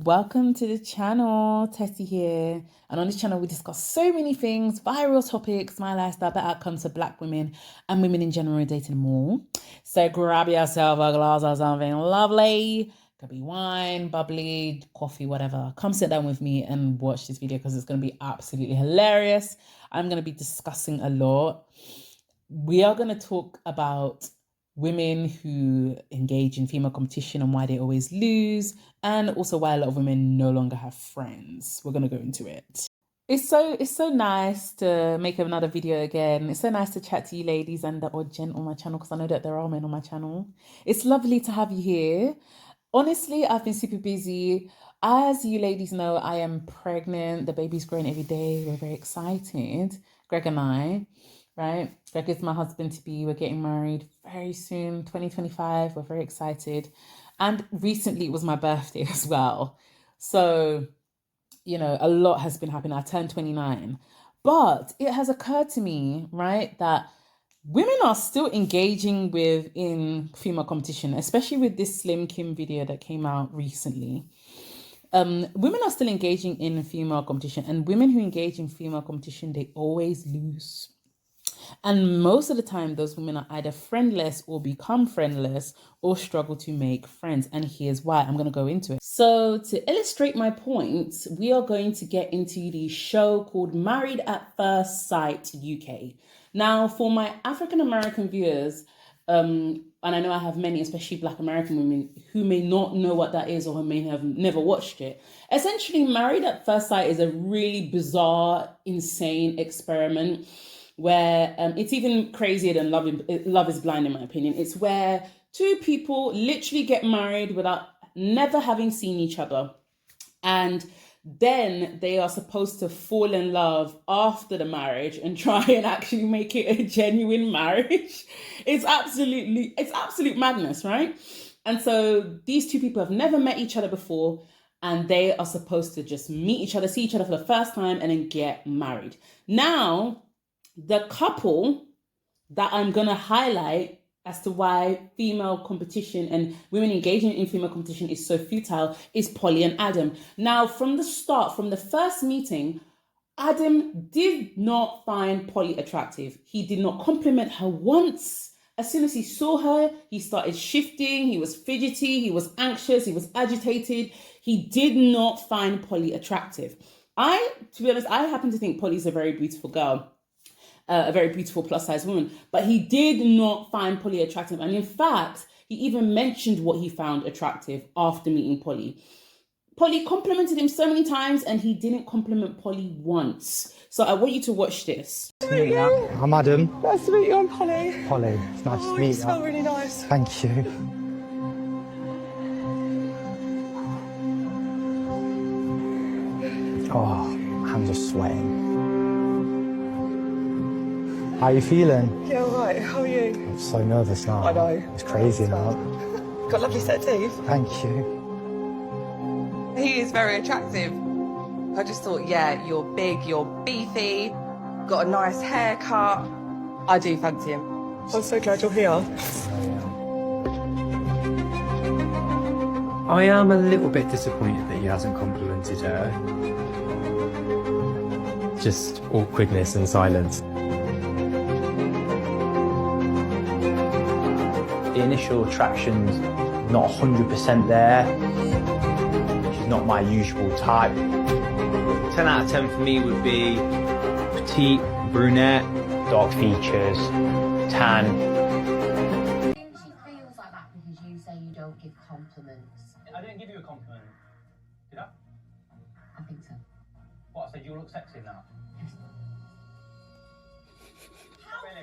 Welcome to the channel, Tessie here. And on this channel, we discuss so many things, viral topics, my lifestyle, better outcomes for Black women and women in general, dating more. So grab yourself a glass of something lovely. Could be wine, bubbly, coffee, whatever. Come sit down with me and watch this video because it's going to be absolutely hilarious. I'm going to be discussing a lot. We are going to talk about women who engage in female competition and why they always lose, and also why a lot of women no longer have friends. We're going to go into it. It's so nice to make another video again. It's so nice to chat to you ladies and the odd gent on my channel, because I know that there are men on my channel. It's lovely to have you here. Honestly, I've been super busy. As you ladies know, I am pregnant. The baby's growing every day. We're very excited, Greg and I. Right? Greg is my husband-to-be. We're getting married very soon, 2025. We're very excited. And recently it was my birthday as well. So, you know, a lot has been happening. I turned 29. But it has occurred to me, right, that women are still engaging in female competition, especially with this Slim Kim video that came out recently. Women are still engaging in female competition, and women who engage in female competition, they always lose. And most of the time, those women are either friendless or become friendless or struggle to make friends. And here's why. I'm going to go into it. So to illustrate my point, we are going to get into the show called Married at First Sight UK. Now, for my African-American viewers, and I know I have many, especially Black American women, who may not know what that is or who may have never watched it. Essentially, Married at First Sight is a really bizarre, insane experiment where it's even crazier than Love is Blind, in my opinion. It's where two people literally get married without never having seen each other. And then they are supposed to fall in love after the marriage and try and actually make it a genuine marriage. It's absolute madness, right? And so these two people have never met each other before, and they are supposed to just meet each other, see each other for the first time, and then get married. Now, the couple that I'm going to highlight as to why female competition and women engaging in female competition is so futile is Polly and Adam. Now, from the start, from the first meeting, Adam did not find Polly attractive. He did not compliment her once. As soon as he saw her, he started shifting. He was fidgety. He was anxious. He was agitated. He did not find Polly attractive. To be honest, I happen to think Polly's a very beautiful girl. A very beautiful plus-size woman, but he did not find Polly attractive. And in fact, he even mentioned what he found attractive after meeting Polly. Polly complimented him so many times, and he didn't compliment Polly once. So I want you to watch this. Nice to meet you. I'm Adam. Nice to meet you, I'm Polly. Polly, it's nice to meet you. You smell really nice. Thank you. Oh, hands are sweating. How are you feeling? Yeah, all right. How are you? I'm so nervous now. I know. It's crazy now. Got a lovely set of teeth. Thank you. He is very attractive. I just thought, yeah, you're big, you're beefy, got a nice haircut. I do fancy him. I'm so glad you're here. I am a little bit disappointed that he hasn't complimented her. Just awkwardness and silence. The initial attraction's not 100% there. She's not my usual type. 10 out of 10 for me would be petite, brunette, dark features, tan. I think she feels like that because you say you don't give compliments. I didn't give you a compliment. Did I? I think so. What, I said you look sexy now?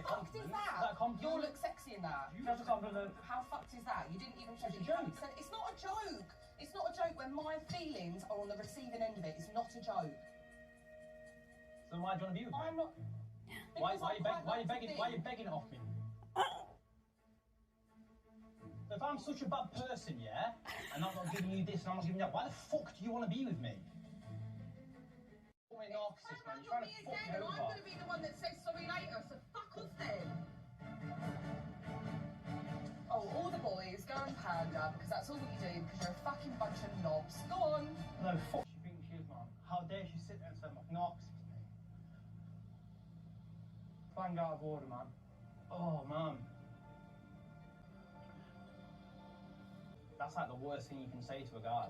How fucked is that? You'll look sexy in that. That's a compliment. How fucked is that? You didn't even say It's a joke. It's not a joke. It's not a joke when my feelings are on the receiving end of it. It's not a joke. So why do you want to be with me? I'm not. Why are you begging it off me? If I'm such a bad person, yeah, and I'm not giving you this and I'm not giving you that, why the fuck do you want to be with me? You're a narcissist, man. You're trying to fuck me over. I'm going to be the one that says sorry later, so fuck off then. Oh, all the boys go and pad. slander, because that's all that you do, because you're a fucking bunch of knobs. Go on. No, fuck she thinks she is, man. How dare she sit there and say, no, excuse me. Bang out of order, man. Oh, man. That's like the worst thing you can say to a guy.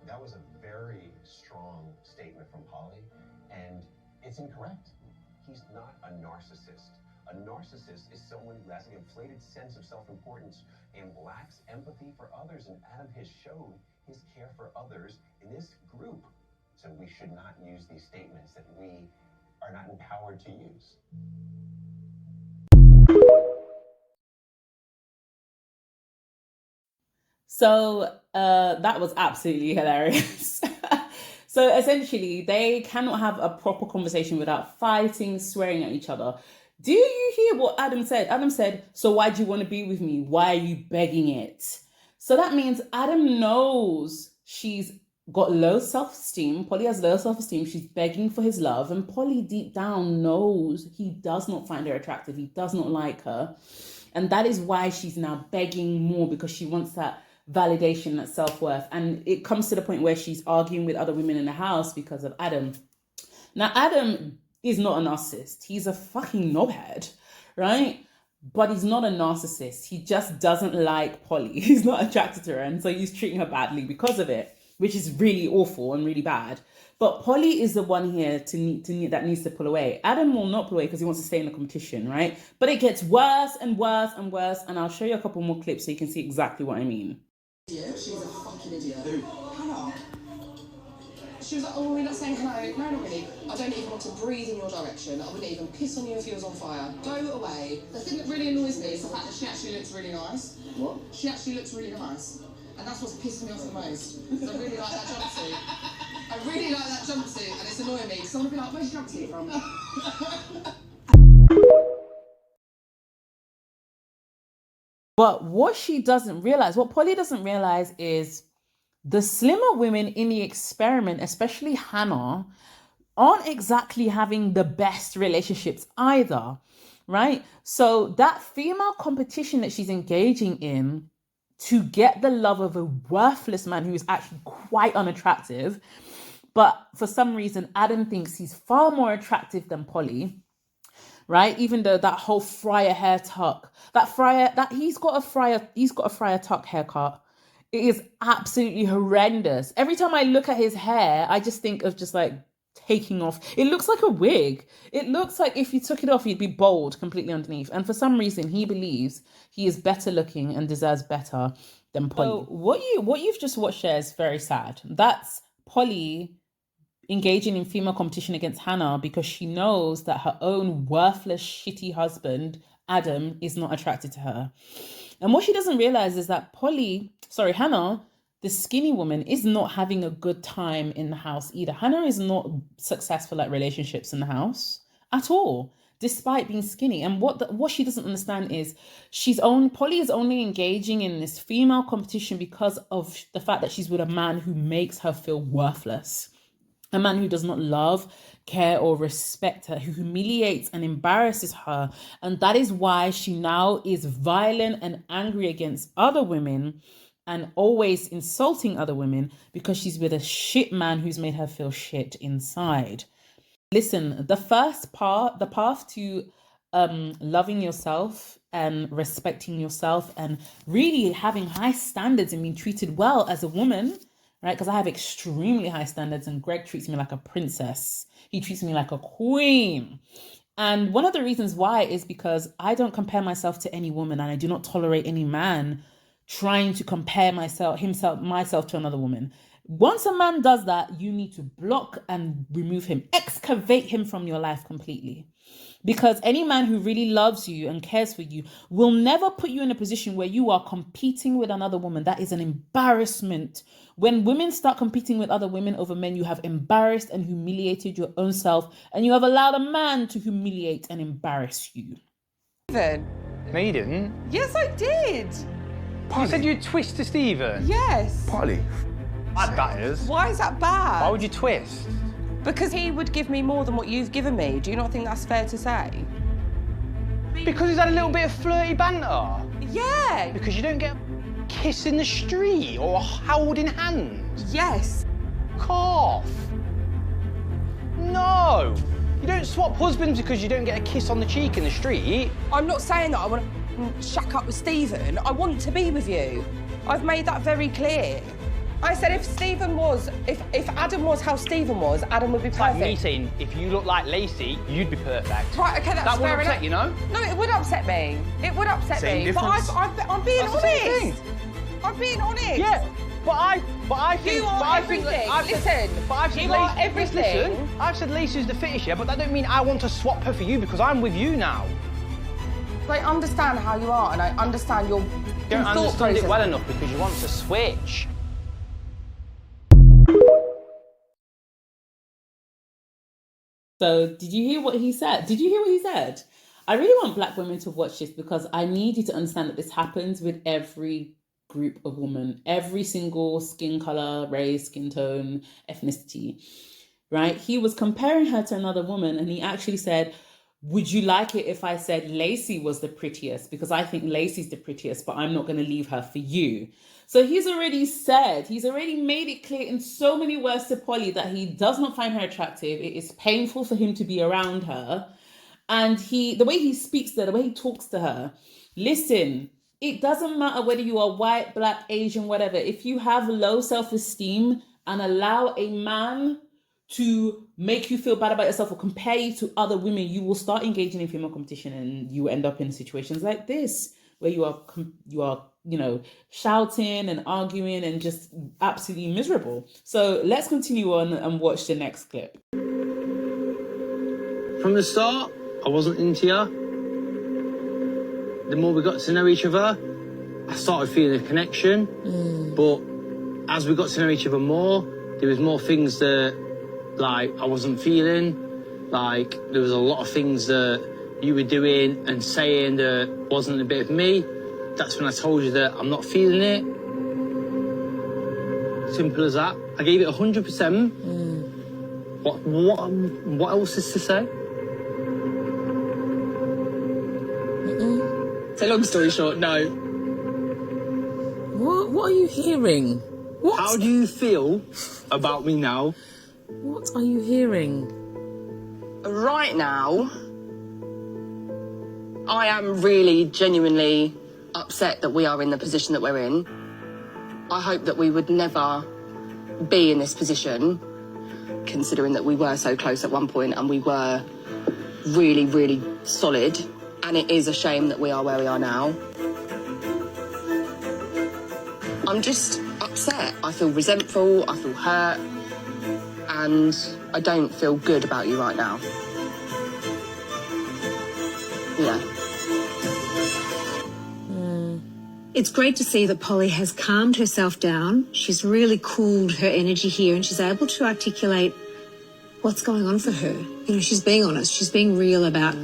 That was a very strong statement from Polly, and it's incorrect. He's not a narcissist. A narcissist is someone who has an inflated sense of self-importance and lacks empathy for others, and Adam has showed his care for others in this group. So we should not use these statements that we are not empowered to use. So that was absolutely hilarious. So essentially, they cannot have a proper conversation without fighting, swearing at each other. Do you hear what Adam said? Adam said, so why do you want to be with me? Why are you begging it? So that means Adam knows she's got low self-esteem. Polly has low self-esteem. She's begging for his love. And Polly deep down knows he does not find her attractive. He does not like her. And that is why she's now begging more, because she wants that validation, that self-worth. And it comes to the point where she's arguing with other women in the house because of Adam. Now, Adam is not a narcissist. He's a fucking knobhead, right? But he's not a narcissist. He just doesn't like Polly. He's not attracted to her. And so he's treating her badly because of it, which is really awful and really bad. But Polly is the one here that needs to pull away. Adam will not pull away because he wants to stay in the competition, right? But it gets worse and worse and worse. And I'll show you a couple more clips so you can see exactly what I mean. Yeah, she's a fucking idiot. Who? Hannah. She was like, oh, we're not saying hello. No, not really. I don't even want to breathe in your direction. I wouldn't even piss on you if you was on fire. Go away. The thing that really annoys me is the fact that she actually looks really nice. What? She actually looks really nice. And that's what's pissing me off the most. Because I really like that jumpsuit. I really like that jumpsuit, and it's annoying me. Because I want to be like, where's your jumpsuit from? But what she doesn't realize, what Polly doesn't realize, is the slimmer women in the experiment, especially Hannah, aren't exactly having the best relationships either, right? So that female competition that she's engaging in to get the love of a worthless man who is actually quite unattractive, but for some reason, Adam thinks he's far more attractive than Polly. Right, even though that whole Friar hair tuck, he's got a Friar tuck haircut. It is absolutely horrendous. Every time I look at his hair, I just think of just like taking off. It looks like a wig. It looks like if you took it off, you'd be bald completely underneath. And for some reason, he believes he is better looking and deserves better than Polly. So what you've just watched there is very sad. That's Polly engaging in female competition against Hannah because she knows that her own worthless, shitty husband, Adam, is not attracted to her. And what she doesn't realize is that Hannah, the skinny woman, is not having a good time in the house either. Hannah is not successful at relationships in the house at all, despite being skinny. And what she doesn't understand is Polly is only engaging in this female competition because of the fact that she's with a man who makes her feel worthless. A man who does not love, care, or respect her, who humiliates and embarrasses her. And that is why she now is violent and angry against other women and always insulting other women because she's with a shit man who's made her feel shit inside. Listen, the path to loving yourself and respecting yourself and really having high standards and being treated well as a woman, right? Because I have extremely high standards and Greg treats me like a princess. He treats me like a queen. And one of the reasons why is because I don't compare myself to any woman, and I do not tolerate any man trying to compare myself to another woman. Once a man does that, you need to block and remove him, excavate him from your life completely. Because any man who really loves you and cares for you will never put you in a position where you are competing with another woman. That is an embarrassment. When women start competing with other women over men, you have embarrassed and humiliated your own self, and you have allowed a man to humiliate and embarrass you. Stephen? No, you didn't. Yes, I did. Polly. You said you'd twist to Stephen. Yes. Polly. That is. Why is that bad? Why would you twist? Because he would give me more than what you've given me. Do you not think that's fair to say? Because he's had a little bit of flirty banter. Yeah. Because you don't get a kiss in the street or a holding hand. Yes. Cough. No. You don't swap husbands because you don't get a kiss on the cheek in the street. I'm not saying that I want to shack up with Stephen. I want to be with you. I've made that very clear. I said if Adam was how Stephen was, Adam would be It's like perfect. me saying, if you look like Lacey, you'd be perfect. Right, okay, that's that would fair upset enough. you, know? No, it would upset me. It would upset Same me. difference. But I'm being That's the same honest. I'm being honest. Yeah, but I think... You but are I think that everything. I've said- Listen, but I've said you Lacey, are everything. Listen, I've said Lacey's the fittest, yeah, but that don't mean I want to swap her for you because I'm with you now. I understand how you are, and I understand your You don't thought understand it process. well enough because you want to switch. So did you hear what he said? Did you hear what he said? I really want black women to watch this because I need you to understand that this happens with every group of women, every single skin color, race, skin tone, ethnicity, right? He was comparing her to another woman and he actually said, would you like it if I said Lacey was the prettiest? Because I think Lacey's the prettiest, but I'm not going to leave her for you. So he's already made it clear in so many words to Polly that he does not find her attractive. It is painful for him to be around her. And the way he speaks to her, the way he talks to her, listen, it doesn't matter whether you are white, black, Asian, whatever. If you have low self-esteem and allow a man to make you feel bad about yourself or compare you to other women, you will start engaging in female competition and you end up in situations like this where you are, shouting and arguing and just absolutely miserable. So let's continue on and watch the next clip. From the start, I wasn't into you. The more we got to know each other, I started feeling a connection. But as we got to know each other more, there was more things that, I wasn't feeling. There was a lot of things that you were doing and saying that wasn't a bit of me. That's when I told you that I'm not feeling it. Simple as that. I gave it 100%. What else is to say? So long story short, no. What are you hearing? What? How do you feel about me now? What are you hearing? Right now, I am really genuinely upset that we are in the position that we're in. I hope that we would never be in this position, considering that we were so close at one point and we were really, really solid. And it is a shame that we are where we are now. I'm just upset. I feel resentful, I feel hurt, and I don't feel good about you right now. Yeah. It's great to see that Polly has calmed herself down. She's really cooled her energy here and she's able to articulate what's going on for her. She's being honest. She's being real about,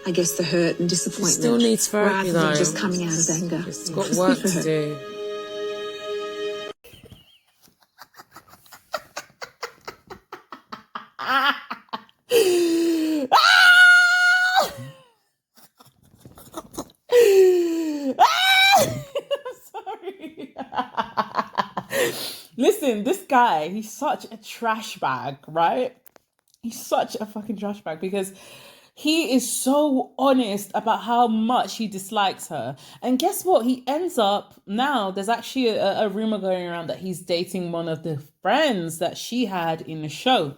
I guess, the hurt and disappointment. She still needs therapy, rather than though. just coming out as anger. She's got work to do. Sorry. Listen, this guy, he's such a trash bag, right? He's such a fucking trash bag because he is so honest about how much he dislikes her. And guess what? He ends up now, there's actually a rumor going around that he's dating one of the friends that she had in the show.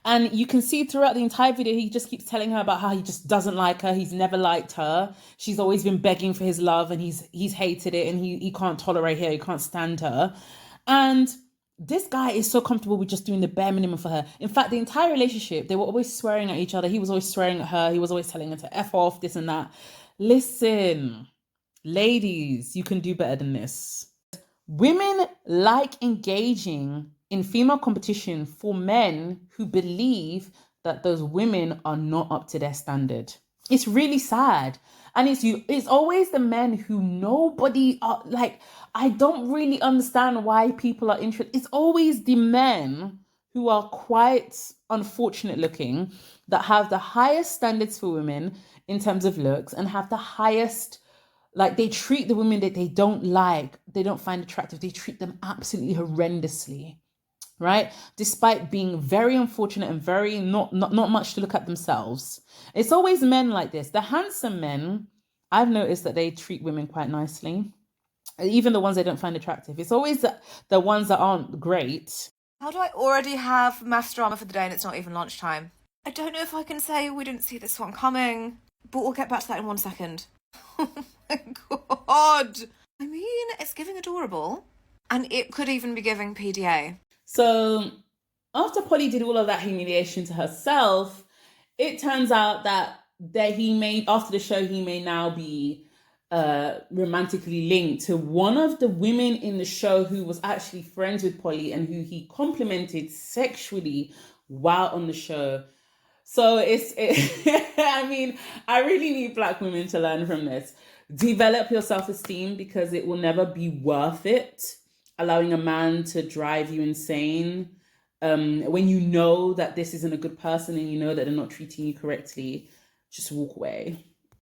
And you can see throughout the entire video, he just keeps telling her about how he just doesn't like her. He's never liked her. She's always been begging for his love and he's hated it and he can't tolerate her. He can't stand her. And this guy is so comfortable with just doing the bare minimum for her. In fact, the entire relationship, they were always swearing at each other. He was always swearing at her. He was always telling her to F off, this and that. Listen, ladies, you can do better than this. Women like engaging in female competition for men who believe that those women are not up to their standard. It's really sad. And it's always the men who nobody are like, I don't really understand why people are interested. It's always the men who are quite unfortunate looking that have the highest standards for women in terms of looks and have the highest Like, they treat the women that they don't like, they don't find attractive, they treat them absolutely horrendously, right? Despite being very unfortunate and very not much to look at themselves. It's always men like this. The handsome men, I've noticed that they treat women quite nicely. Even the ones they don't find attractive. It's always the ones that aren't great. How do I already have maths drama for the day and it's not even lunchtime? I don't know if I can say we didn't see this one coming, but we'll get back to that in 1 second. Oh my God. I mean, it's giving adorable, and it could even be giving PDA. So after Polly did all of that humiliation to herself, it turns out that after the show, he may now be romantically linked to one of the women in the show who was actually friends with Polly and who he complimented sexually while on the show. So I mean, I really need Black women to learn from this. Develop your self-esteem, because it will never be worth it allowing a man to drive you insane. When you know that this isn't a good person and you know that they're not treating you correctly, just walk away.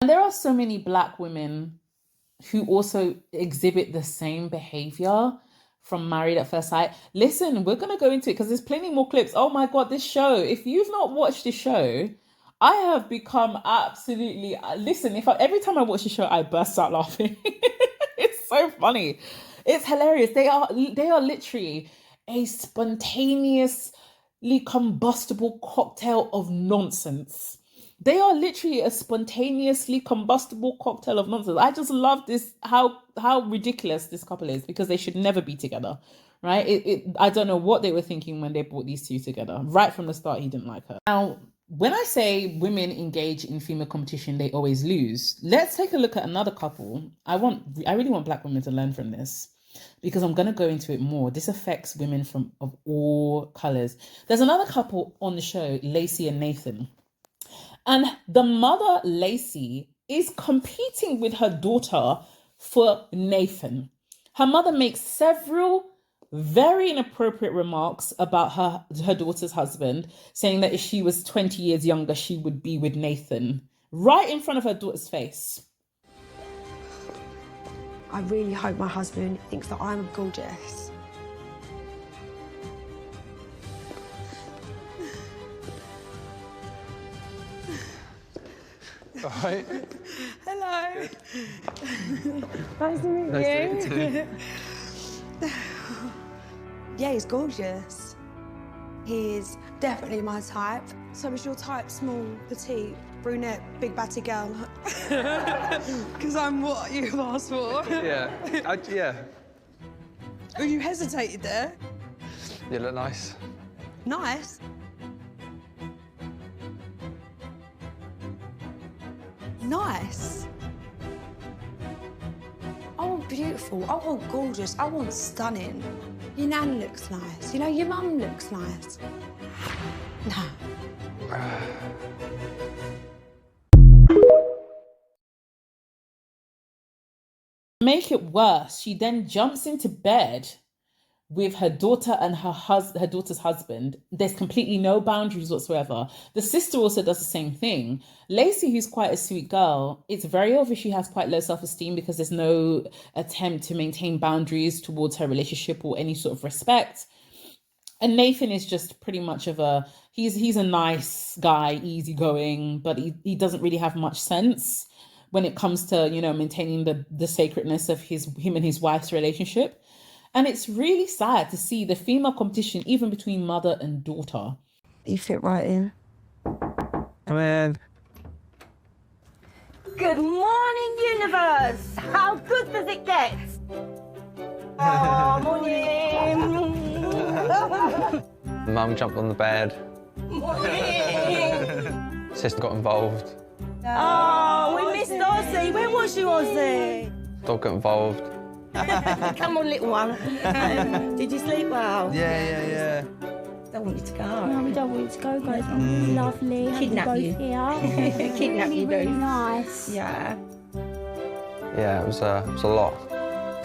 And there are so many Black women who also exhibit the same behavior from Married at First Sight. Listen, we're going to go into it because there's plenty more clips. Oh my God, this show. If you've not watched this show, I have become absolutely... Listen, every time I watch the show, I burst out laughing. It's so funny. It's hilarious. They are literally a spontaneously combustible cocktail of nonsense. They are literally a spontaneously combustible cocktail of nonsense. I just love this, how ridiculous this couple is, because they should never be together, right? I don't know what they were thinking when they brought these two together. Right from the start, he didn't like her. Now, when I say women engage in female competition, they always lose. Let's take a look at another couple. I really want Black women to learn from this, because I'm going to go into it more. This affects women of all colors. There's another couple on the show, Lacey and Nathan. And the mother, Lacey, is competing with her daughter for Nathan. Her mother makes several very inappropriate remarks about her daughter's husband, saying that if she was 20 years younger, she would be with Nathan, right in front of her daughter's face. I really hope my husband thinks that I'm gorgeous. All right. Hello. Nice to meet you. Yeah, he's gorgeous. He's definitely my type. So is your type small, petite, brunette, big batty girl? Because I'm what you've asked for. Yeah. Yeah. Oh, you hesitated there? You look nice. Nice? Nice. I want beautiful, I want gorgeous, I want stunning. Your nan looks nice, you know, your mum looks nice. No. Make it worse, she then jumps into bed with her daughter and her daughter's husband. There's completely no boundaries whatsoever. The sister also does the same thing. Lacey, who's quite a sweet girl, it's very obvious she has quite low self-esteem, because there's no attempt to maintain boundaries towards her relationship or any sort of respect. And Nathan is just pretty much he's a nice guy, easygoing, but he doesn't really have much sense when it comes to, maintaining the sacredness of him and his wife's relationship. And it's really sad to see the female competition, even between mother and daughter. You fit right in. Come in. Good morning, universe! How good does it get? Oh, morning! Mum jumped on the bed. Morning! Sister got involved. Oh, we missed Ozzy. Where was you, Ozzy? Dog got involved. Come on, little one. Did you sleep well? Yeah. Don't want you to go. No, we don't want you to go, guys. Lovely. Kidnap you. Here. Kidnap you, really do. Nice. Yeah. Yeah, it was a lot.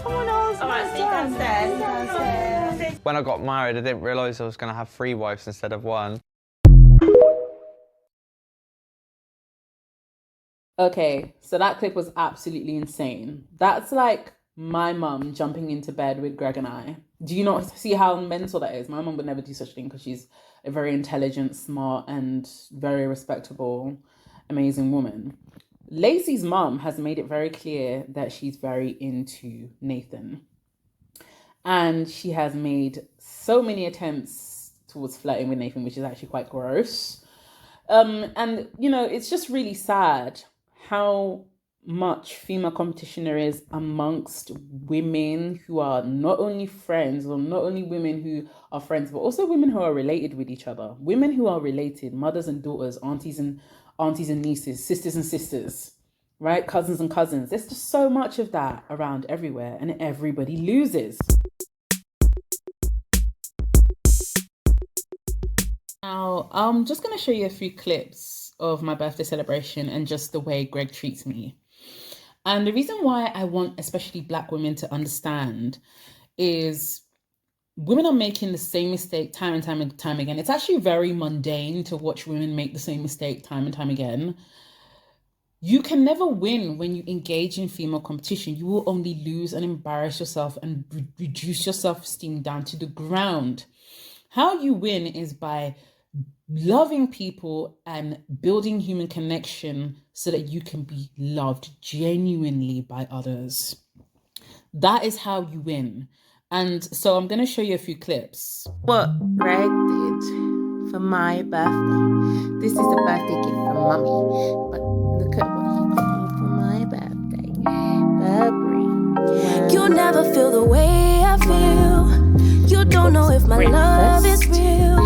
Come on, Oz. All right, see you downstairs. When I got married, I didn't realise I was going to have 3 wives instead of 1. Okay, so that clip was absolutely insane. That's like my mum jumping into bed with Greg and I. Do you not see how mental that is? My mum would never do such a thing because she's a very intelligent, smart, and very respectable, amazing woman. Lacey's mum has made it very clear that she's very into Nathan. And she has made so many attempts towards flirting with Nathan, which is actually quite gross. And, you know, it's just really sad how much female competition there is amongst women who are not only friends, or not only women who are friends, but also women who are related with each other. Women who are related, mothers and daughters, aunties and nieces, sisters and sisters, right? Cousins and cousins. There's just so much of that around everywhere, and everybody loses. Now, I'm just going to show you a few clips of my birthday celebration and just the way Greg treats me. And the reason why I want especially Black women to understand is women are making the same mistake time and time again. It's actually very mundane to watch women make the same mistake time and time again. You can never win when you engage in female competition. You will only lose and embarrass yourself and reduce your self-esteem down to the ground. How you win is by loving people and building human connection so that you can be loved genuinely by others. That is how you win. And so I'm going to show you a few clips. What Greg did for my birthday. This is a birthday gift from Mummy. But look at what he got me for my birthday. Burberry. You'll never feel the way I feel. You don't know if my love is real.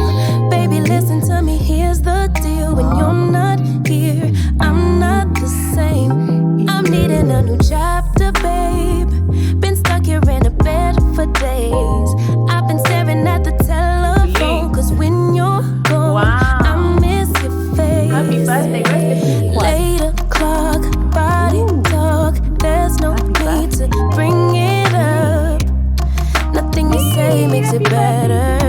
Baby, listen to me, here's the deal. When you're not here, I'm not the same. I'm needing a new chapter, babe. Been stuck here in a bed for days. I've been staring at the telephone, cause when you're gone, I miss your face. Happy birthday, 8 o'clock, body talk. There's no need to bring it up. Nothing you say makes it better.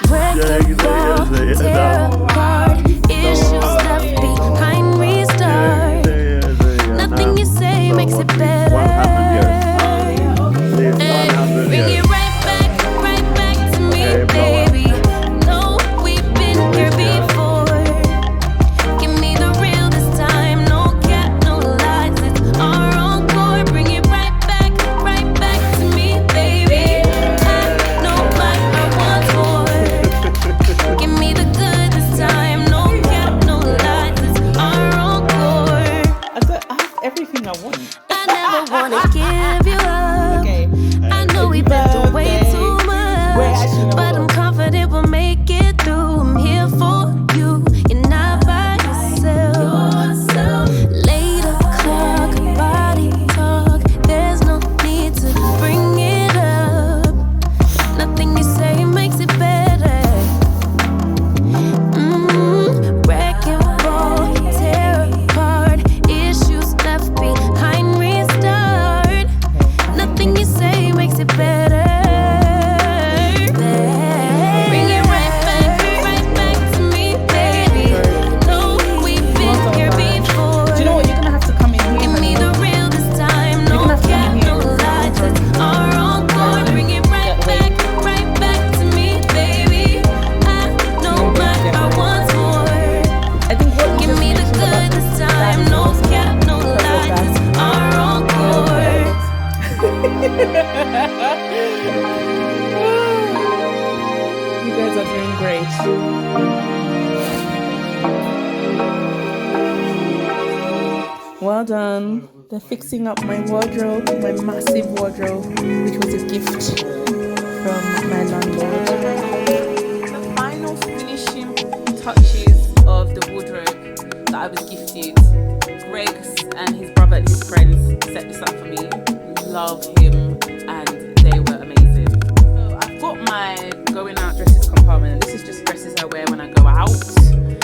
Wrecking ball, tear apart. Issues left behind, restart. Nothing you say makes it better. Bring it right back to me, baby. No, we've been here before. Give me the real this time. No cap, no lies. It's our encore. Bring it right back to me, baby. I know I want more. Give me the good this time. No cap, no lies. It's our encore. I have everything I want. I never wanna give you up. Okay. I know we've been through way too much, but I'm confident we'll make it through. I'm here for you. You're not by yourself. Late o'clock, body talk. There's no need to bring it up. Nothing you say makes it better. Wrecking ball, tear apart. Issues left behind, restart. Nothing you say makes it better. Bring it right back to me, baby. No, we've been here before. Do you know what? You're gonna have to come in here. Give me the real this time. No cap, no lies. It's our encore. Bring it right back to me, baby. I know I want more. I think what Give me the good this time. No cap, no lies. It's our encore. You guys are doing great. Well done. They're fixing up my wardrobe, my massive wardrobe, which was a gift from my landlord. The final finishing touches of the wardrobe that I was gifted. Greg and his brother and his friends set this up for me. Love him, and they were amazing. So I've got my going out dresses compartment, and this is just dresses I wear when I go out.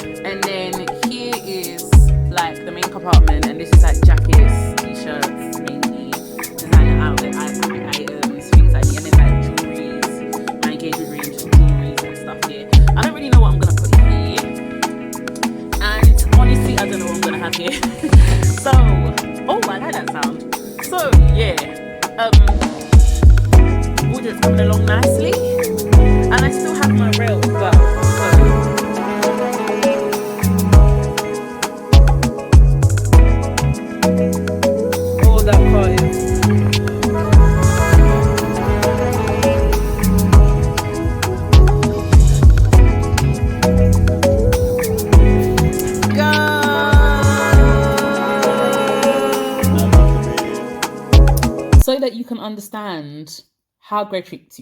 And then here is like the main compartment, and this is like jackets, t-shirts, mainly designer outlet items, things like that. And then like jewelries, my engagement ring, jewelries and stuff here. I don't really know what I'm gonna put here. And on coming along nicely. And I still have my rail as well. So all that part is so that you can understand how Greg treats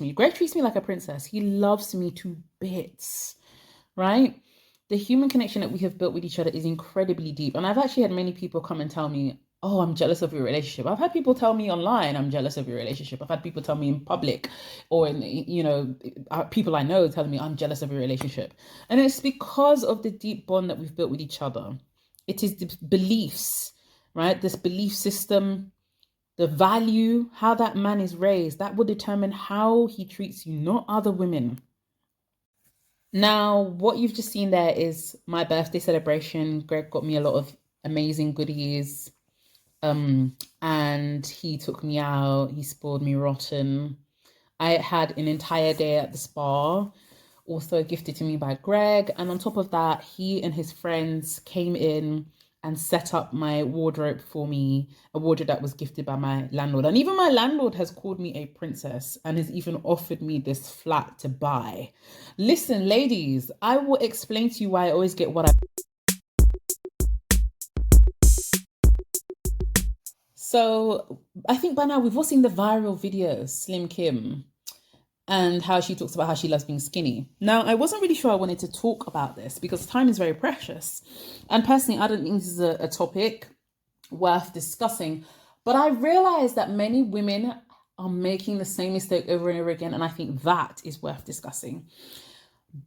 me. Greg treats me like a princess. He loves me to bits, right? The human connection that we have built with each other is incredibly deep. And I've actually had many people come and tell me, oh, I'm jealous of your relationship. I've had people tell me online, I'm jealous of your relationship. I've had people tell me in public or in, people I know telling me I'm jealous of your relationship. And it's because of the deep bond that we've built with each other. It is the beliefs, right? This belief system, the value, how that man is raised, that will determine how he treats you, not other women. Now, what you've just seen there is my birthday celebration. Greg got me a lot of amazing goodies. And he took me out. He spoiled me rotten. I had an entire day at the spa, also gifted to me by Greg. And on top of that, he and his friends came in and set up my wardrobe for me, a wardrobe that was gifted by my landlord. And even my landlord has called me a princess and has even offered me this flat to buy. Listen, ladies, I will explain to you why I always get what I... So I think by now we've all seen the viral video, Slim Kim, and how she talks about how she loves being skinny. Now, I wasn't really sure I wanted to talk about this because time is very precious. And personally, I don't think this is a topic worth discussing. But I realized that many women are making the same mistake over and over again. And I think that is worth discussing.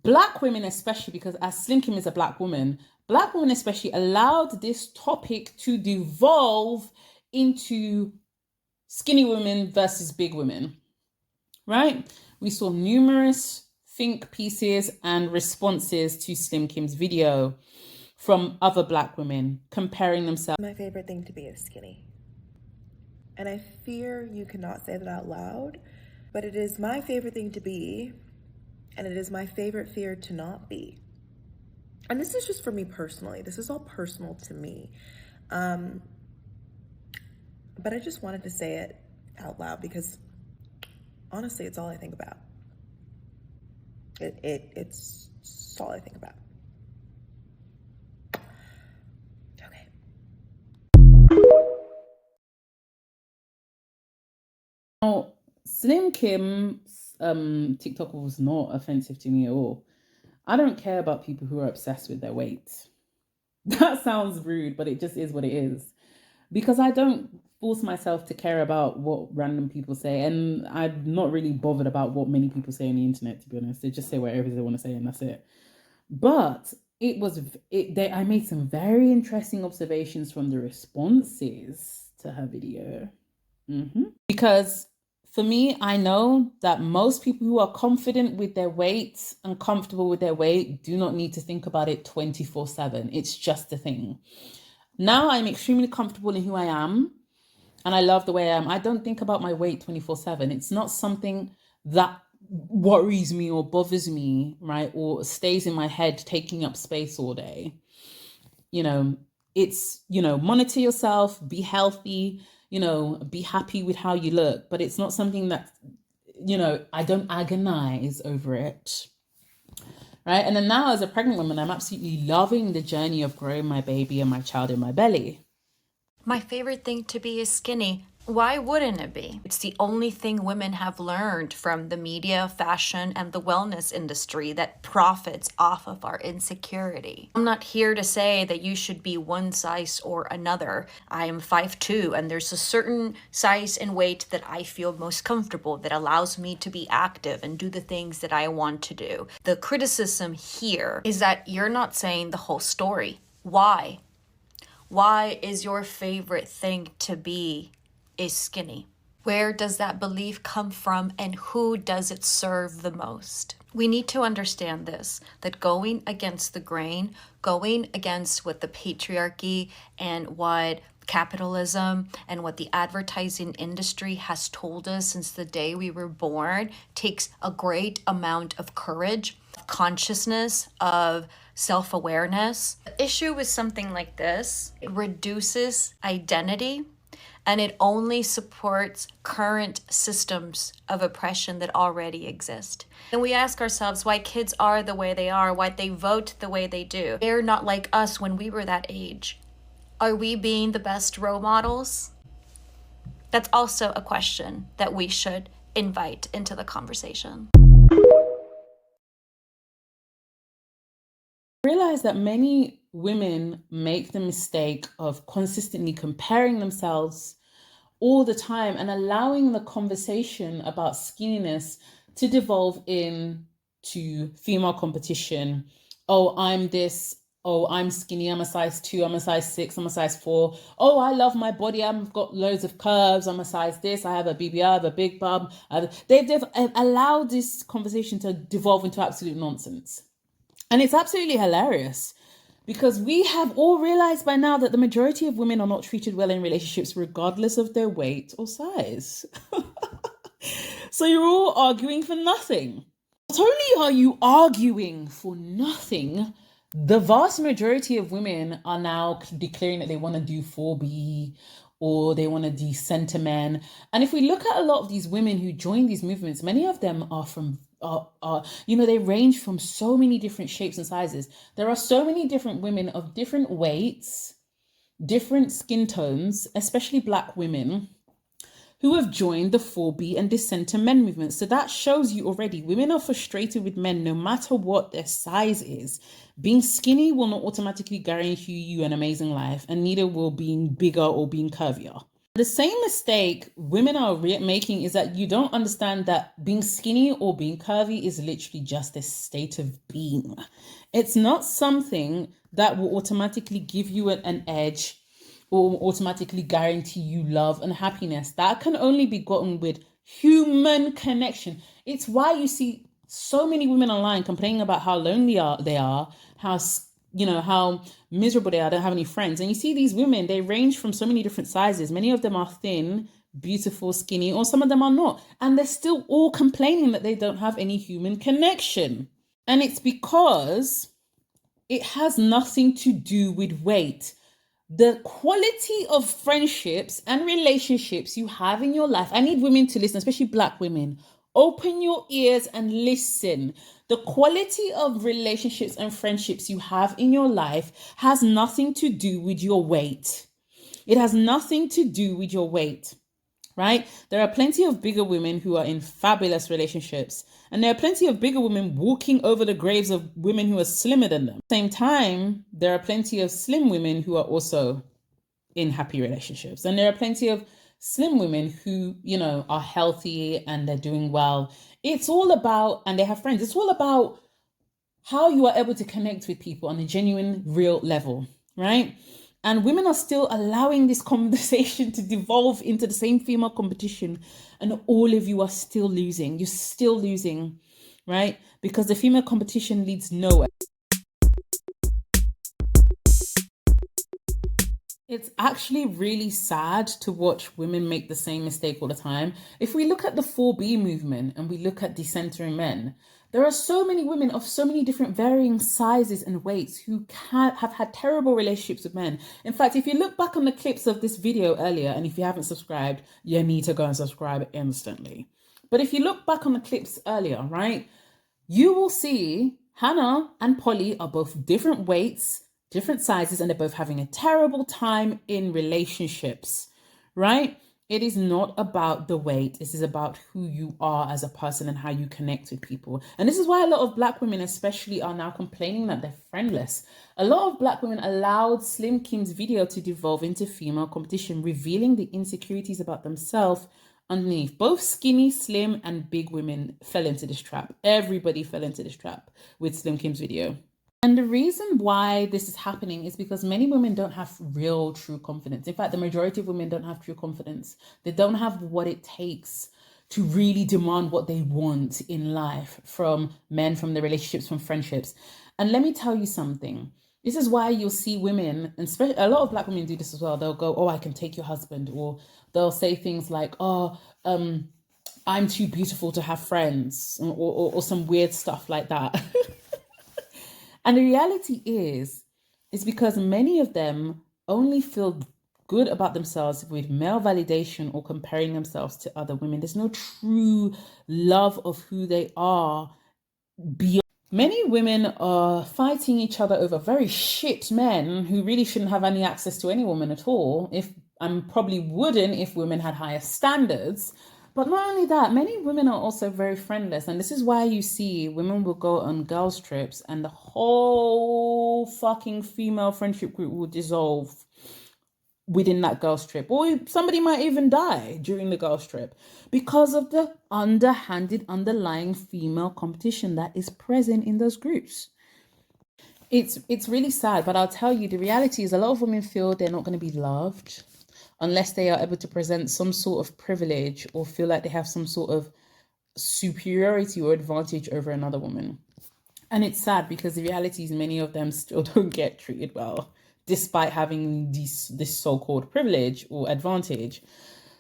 Black women especially, because as Slim Kim is a black woman especially allowed this topic to devolve into skinny women versus big women, right? We saw numerous think pieces and responses to Slim Kim's video from other black women comparing themselves. My favorite thing to be is skinny. And I fear you cannot say that out loud, but it is my favorite thing to be, and it is my favorite fear to not be. And this is just for me personally. This is all personal to me. But I just wanted to say it out loud because honestly, it's all I think about. It's all I think about. Okay. Now, Slim Kim's TikTok was not offensive to me at all. I don't care about people who are obsessed with their weight. That sounds rude, but it just is what it is. Because I don't force myself to care about what random people say, and I'm not really bothered about what many people say on the internet, to be honest. They just say whatever they want to say and that's it. But I made some very interesting observations from the responses to her video. Because for me, I know that most people who are confident with their weight and comfortable with their weight do not need to think about it 24/7. It's just a thing. Now I'm extremely comfortable in who I am and I love the way I am. I don't think about my weight 24/7. It's not something that worries me or bothers me, right? Or stays in my head taking up space all day. It's, monitor yourself, be healthy, be happy with how you look. But it's not something that, I don't agonize over it. Right. And then now as a pregnant woman, I'm absolutely loving the journey of growing my baby and my child in my belly. My favorite thing to be is skinny. Why wouldn't it be? It's the only thing women have learned from the media, fashion, and the wellness industry that profits off of our insecurity. I'm not here to say that you should be one size or another. I am 5'2", and there's a certain size and weight that I feel most comfortable, that allows me to be active and do the things that I want to do. The criticism here is that you're not saying the whole story. Why? Why is your favorite thing to be is skinny? Where does that belief come from and who does it serve the most? We need to understand this, that going against the grain, going against what the patriarchy and what capitalism and what the advertising industry has told us since the day we were born takes a great amount of courage, consciousness, of self-awareness. The issue with something like this, it reduces identity and it only supports current systems of oppression that already exist. And we ask ourselves why kids are the way they are, why they vote the way they do. They're not like us when we were that age. Are we being the best role models? That's also a question that we should invite into the conversation. I realize that many women make the mistake of consistently comparing themselves all the time and allowing the conversation about skinniness to devolve into female competition. Oh, I'm this. Oh, I'm skinny. I'm a size 2. I'm a size 6. I'm a size 4. Oh, I love my body. I've got loads of curves. I'm a size this. I have a BBI. I have a big bum. They've allowed this conversation to devolve into absolute nonsense. And it's absolutely hilarious because we have all realized by now that the majority of women are not treated well in relationships regardless of their weight or size. So you're all arguing for nothing. Not only are you arguing for nothing, the vast majority of women are now declaring that they want to do 4B or they want to decenter men. And if we look at a lot of these women who join these movements, many of them are from, they range from so many different shapes and sizes. There are so many different women of different weights, different skin tones, especially Black women, who have joined the 4B and dissenter men movement. So that shows you already, women are frustrated with men no matter what their size is. Being skinny will not automatically guarantee you an amazing life, and neither will being bigger or being curvier. The same mistake women are making is that you don't understand that being skinny or being curvy is literally just a state of being. It's not something that will automatically give you an edge or automatically guarantee you love and happiness. That can only be gotten with human connection. It's why you see so many women online complaining about how lonely they are, how miserable they are, don't have any friends. And you see these women, they range from so many different sizes. Many of them are thin, beautiful, skinny, or some of them are not. And they're still all complaining that they don't have any human connection. And it's because it has nothing to do with weight. The quality of friendships and relationships you have in your life, I need women to listen, especially Black women. Open your ears and listen. The quality of relationships and friendships you have in your life has nothing to do with your weight. It has nothing to do with your weight, right? There are plenty of bigger women who are in fabulous relationships, and there are plenty of bigger women walking over the graves of women who are slimmer than them. At the same time, there are plenty of slim women who are also in happy relationships, and there are plenty of slim women who, are healthy and they're doing well. It's all about, and they have friends, it's all about how you are able to connect with people on a genuine, real level, right? And women are still allowing this conversation to devolve into the same female competition. And all of you are still losing. You're still losing, right? Because the female competition leads nowhere. It's actually really sad to watch women make the same mistake all the time. If we look at the 4B movement and we look at decentering men, there are so many women of so many different varying sizes and weights who have had terrible relationships with men. In fact, if you look back on the clips of this video earlier, and if you haven't subscribed, you need to go and subscribe instantly. But if you look back on the clips earlier, right, you will see Hannah and Polly are both different weights, different sizes, and they're both having a terrible time in relationships, right? It is not about the weight. This is about who you are as a person and how you connect with people. And this is why a lot of Black women especially are now complaining that they're friendless. A lot of Black women allowed Slim Kim's video to devolve into female competition, revealing the insecurities about themselves underneath. Both skinny, slim, and big women fell into this trap. Everybody fell into this trap with Slim Kim's video. And the reason why this is happening is because many women don't have real, true confidence. In fact, the majority of women don't have true confidence. They don't have what it takes to really demand what they want in life from men, from their relationships, from friendships. And let me tell you something. This is why you'll see women, and especially a lot of black women do this as well. They'll go, "Oh, I can take your husband," or they'll say things like, "Oh, I'm too beautiful to have friends," or some weird stuff like that. And the reality is because many of them only feel good about themselves with male validation or comparing themselves to other women. There's no true love of who they are beyond. Many women are fighting each other over very shit men who really shouldn't have any access to any woman at all. Probably wouldn't if women had higher standards. But not only that, many women are also very friendless. And this is why you see women will go on girls' trips and the whole fucking female friendship group will dissolve within that girls' trip. Or somebody might even die during the girls' trip because of the underhanded, underlying female competition that is present in those groups. It's really sad, but I'll tell you, the reality is a lot of women feel they're not going to be loved unless they are able to present some sort of privilege or feel like they have some sort of superiority or advantage over another woman. And it's sad because the reality is many of them still don't get treated well, despite having this so-called privilege or advantage.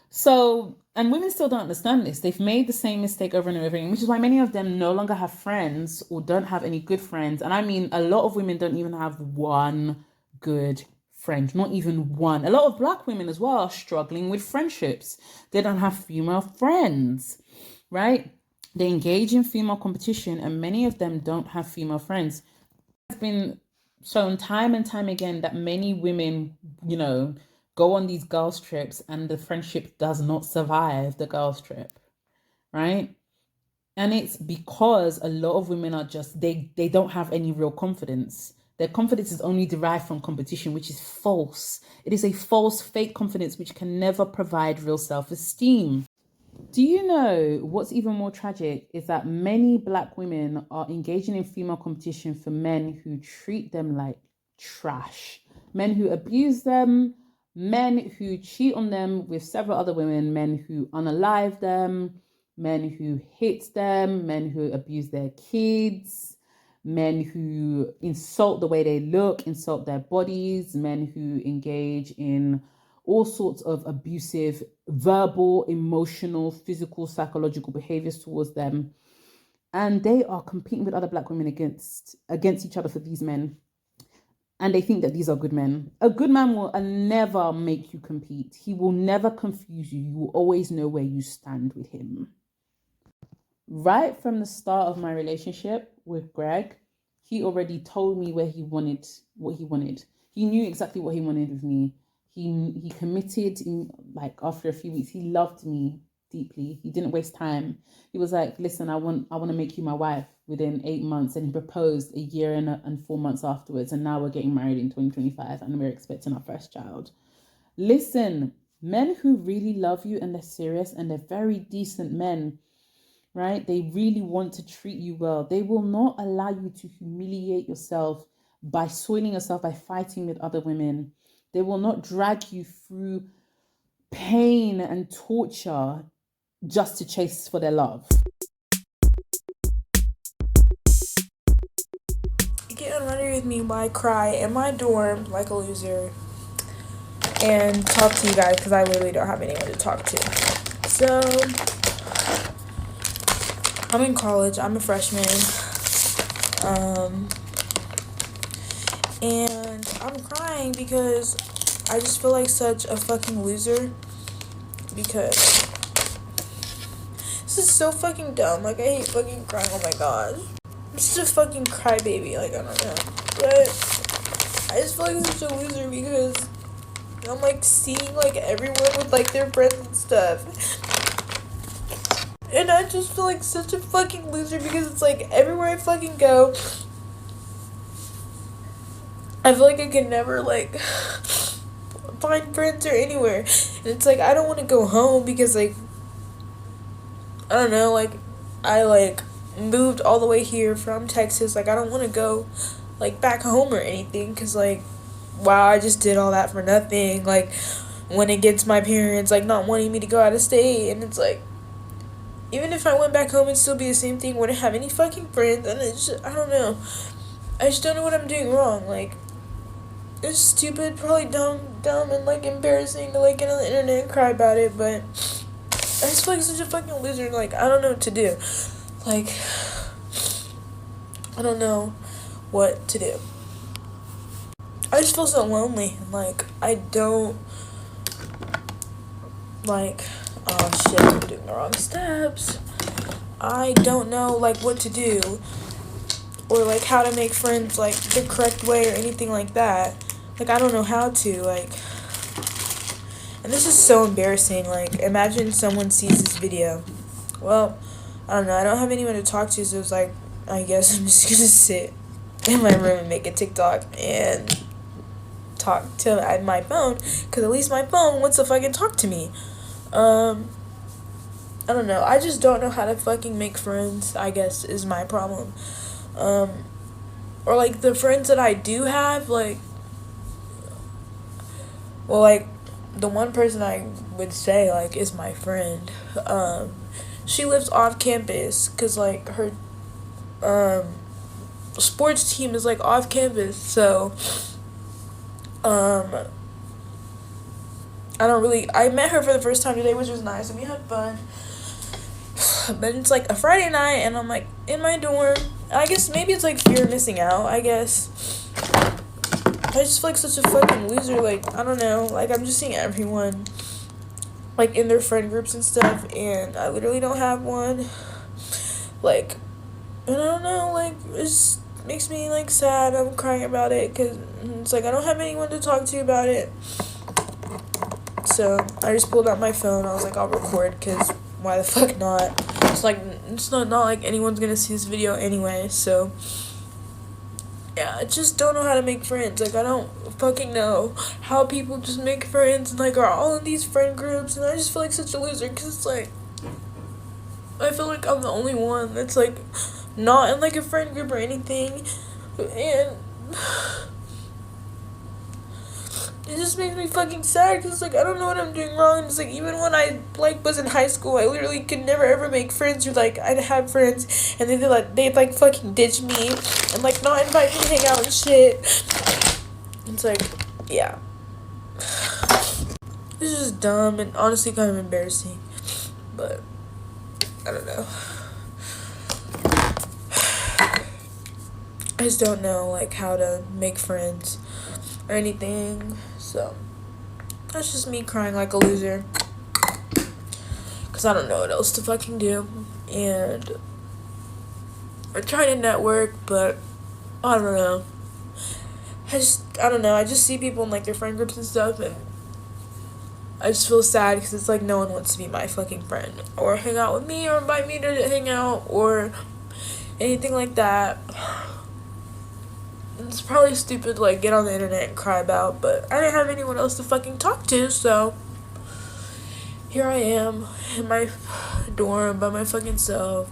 So, and women still don't understand this. They've made the same mistake over and over again, which is why many of them no longer have friends or don't have any good friends. And I mean, a lot of women don't even have one good friend, not even one. A lot of black women as well are struggling with friendships. They don't have female friends, right? They engage in female competition and many of them don't have female friends. It's been shown time and time again that many women, go on these girls' trips and the friendship does not survive the girls' trip, right? And it's because a lot of women are just, they don't have any real confidence. Their confidence is only derived from competition, which is false. It is a false, fake confidence which can never provide real self-esteem. Do you know what's even more tragic is that many black women are engaging in female competition for men who treat them like trash, men who abuse them, men who cheat on them with several other women, men who unalive them, men who hit them, men who abuse their kids, men who insult the way they look, insult their bodies, men who engage in all sorts of abusive, verbal, emotional, physical, psychological behaviors towards them. And they are competing with other black women against each other for these men. And they think that these are good men. A good man will never make you compete. He will never confuse you. You will always know where you stand with him. Right from the start of my relationship with Greg, he already told me what he wanted. He knew exactly what he wanted with me. He committed after a few weeks. He loved me deeply. He didn't waste time. He was like, listen, I want to make you my wife within 8 months. And he proposed a year and 4 months afterwards. And now we're getting married in 2025 and we're expecting our first child. Listen, men who really love you and they're serious and they're very decent men, right? They really want to treat you well. They will not allow you to humiliate yourself by soiling yourself, by fighting with other women. They will not drag you through pain and torture just to chase for their love. Get unready with me while I cry in my dorm like a loser and talk to you guys because I literally don't have anyone to talk to. So, I'm in college. I'm a freshman. And I'm crying because I just feel like such a fucking loser because this is so fucking dumb. Like, I hate fucking crying. Oh my god. I'm just a fucking crybaby. Like, I don't know. But I just feel like such a loser because I'm like seeing like everyone with like their friends and stuff. And I just feel like such a fucking loser because it's like everywhere I fucking go, I feel like I can never like find friends or anywhere. And it's like I don't want to go home because like I don't know, like I like moved all the way here from Texas. Like I don't want to go like back home or anything because like wow, I just did all that for nothing. Like went against my parents like not wanting me to go out of state, and it's like even if I went back home it'd still be the same thing. Wouldn't have any fucking friends, and it's just, I don't know. I just don't know what I'm doing wrong. Like it's stupid, probably dumb, and like embarrassing to like get on the internet and cry about it, but I just feel like such a fucking loser. Like, I don't know what to do. Like, I don't know what to do. I just feel so lonely. Like, I don't, like, oh shit, I'm doing the wrong steps. I don't know, like, what to do. Or, like, how to make friends, like, the correct way or anything like that. Like, I don't know how to, like. And this is so embarrassing. Like, imagine someone sees this video. Well, I don't know. I don't have anyone to talk to, so it's like, I guess I'm just gonna sit in my room and make a TikTok and talk to my phone, because at least my phone wants to fucking talk to me. I don't know. I just don't know how to fucking make friends, I guess, is my problem. Or, like, the friends that I do have, like, well, like, the one person I would say, like, is my friend. She lives off campus, because, like, her, sports team is, like, off campus, so, I met her for the first time today, which was nice, and we had fun. But it's like a Friday night, and I'm like in my dorm. I guess maybe it's like fear of missing out, I guess. I just feel like such a fucking loser. Like, I don't know. Like, I'm just seeing everyone, like, in their friend groups and stuff, and I literally don't have one. Like, and I don't know, like, it just makes me, like, sad. I'm crying about it, because it's like I don't have anyone to talk to about it. So, I just pulled out my phone. I was like, I'll record, because why the fuck not? It's like, it's not like anyone's gonna see this video anyway, so. Yeah, I just don't know how to make friends. Like, I don't fucking know how people just make friends and, like, are all in these friend groups, and I just feel like such a loser, because it's like, I feel like I'm the only one that's, like, not in, like, a friend group or anything, and it just makes me fucking sad, because, like, I don't know what I'm doing wrong. It's like, even when I, like, was in high school, I literally could never ever make friends. Or, like, I'd have friends, and they'd fucking ditch me, and, like, not invite me to hang out and shit. It's like, yeah. This is just dumb, and honestly kind of embarrassing, but I don't know. I just don't know, like, how to make friends or anything, so that's just me crying like a loser, because I don't know what else to fucking do, and I'm trying to network, but I don't know. I don't know, I just see people in, like, their friend groups and stuff, and I just feel sad, because it's like no one wants to be my fucking friend, or hang out with me, or invite me to hang out, or anything like that. It's probably stupid to, like, get on the internet and cry about, but I didn't have anyone else to fucking talk to, so here I am in my dorm by my fucking self,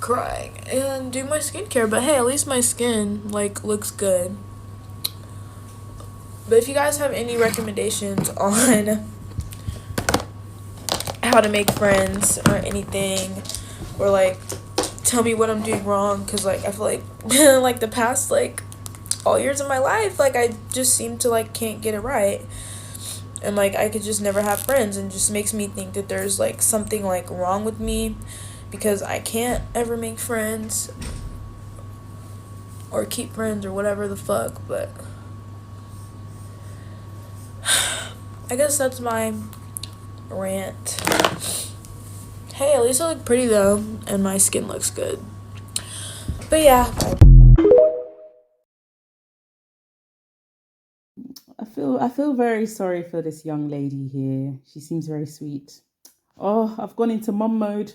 crying and doing my skincare. But hey, at least my skin, like, looks good. But if you guys have any recommendations on how to make friends or anything, or, like, tell me what I'm doing wrong, because, like, I feel like like the past, like, all years of my life, like, I just seem to, like, can't get it right, and, like, I could just never have friends, and just makes me think that there's, like, something, like, wrong with me, because I can't ever make friends or keep friends or whatever the fuck. But I guess that's my rant. Hey, at least I look pretty though, and my skin looks good. But yeah. I feel very sorry for this young lady here. She seems very sweet. Oh, I've gone into mom mode.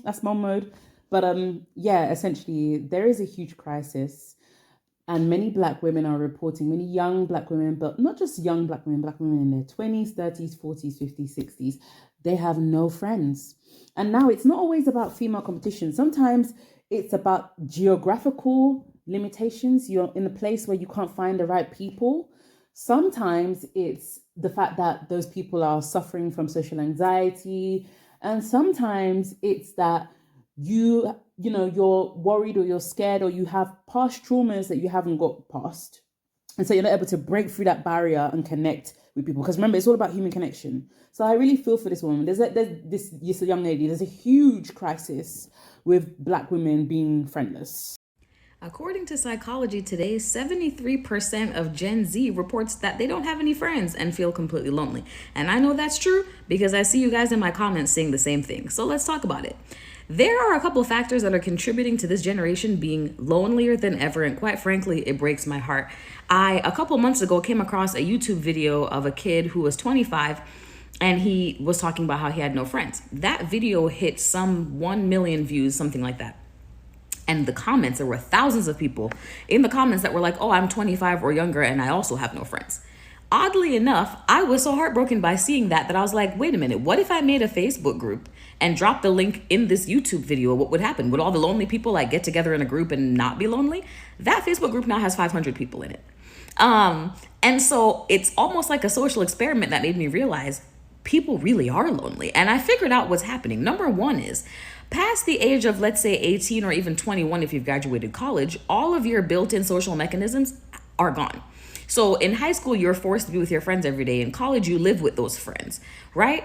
That's mom mode. But yeah, essentially there is a huge crisis, and many black women are reporting, many young black women, but not just young black women in their 20s, 30s, 40s, 50s, 60s, they have no friends. And now it's not always about female competition. Sometimes it's about geographical limitations. You're in a place where you can't find the right people. Sometimes it's the fact that those people are suffering from social anxiety. And sometimes it's that you you know, you're worried or you're scared or you have past traumas that you haven't got past. And so you're not able to break through that barrier and connect with people. Because remember, it's all about human connection. So I really feel for this woman. There's this young lady, there's a huge crisis with Black women being friendless. According to Psychology Today, 73% of Gen Z reports that they don't have any friends and feel completely lonely. And I know that's true because I see you guys in my comments saying the same thing. So let's talk about it. There are a couple of factors that are contributing to this generation being lonelier than ever, and quite frankly, it breaks my heart. A couple months ago, came across a YouTube video of a kid who was 25, and he was talking about how he had no friends. That video hit some 1 million views, something like that. And the comments, there were thousands of people in the comments that were like, oh, I'm 25 or younger, and I also have no friends. Oddly enough, I was so heartbroken by seeing that I was like, wait a minute, what if I made a Facebook group and dropped the link in this YouTube video? What would happen? Would all the lonely people like get together in a group and not be lonely? That Facebook group now has 500 people in it. And so it's almost like a social experiment that made me realize people really are lonely. And I figured out what's happening. Number one is, past the age of, let's say, 18 or even 21, if you've graduated college, all of your built-in social mechanisms are gone. So in high school, you're forced to be with your friends every day. In college, you live with those friends, right?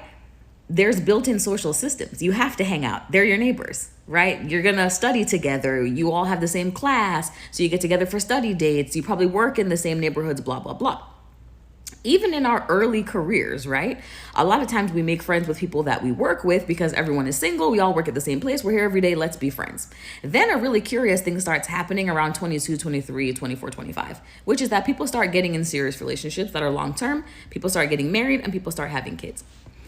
There's built-in social systems. You have to hang out. They're your neighbors, right? You're going to study together. You all have the same class. So you get together for study dates. You probably work in the same neighborhoods, blah, blah, blah. Even in our early careers, right? A lot of times we make friends with people that we work with because everyone is single. We all work at the same place. We're here every day. Let's be friends. Then a really curious thing starts happening around 22, 23, 24, 25, which is that people start getting in serious relationships that are long-term. People start getting married and people start having kids,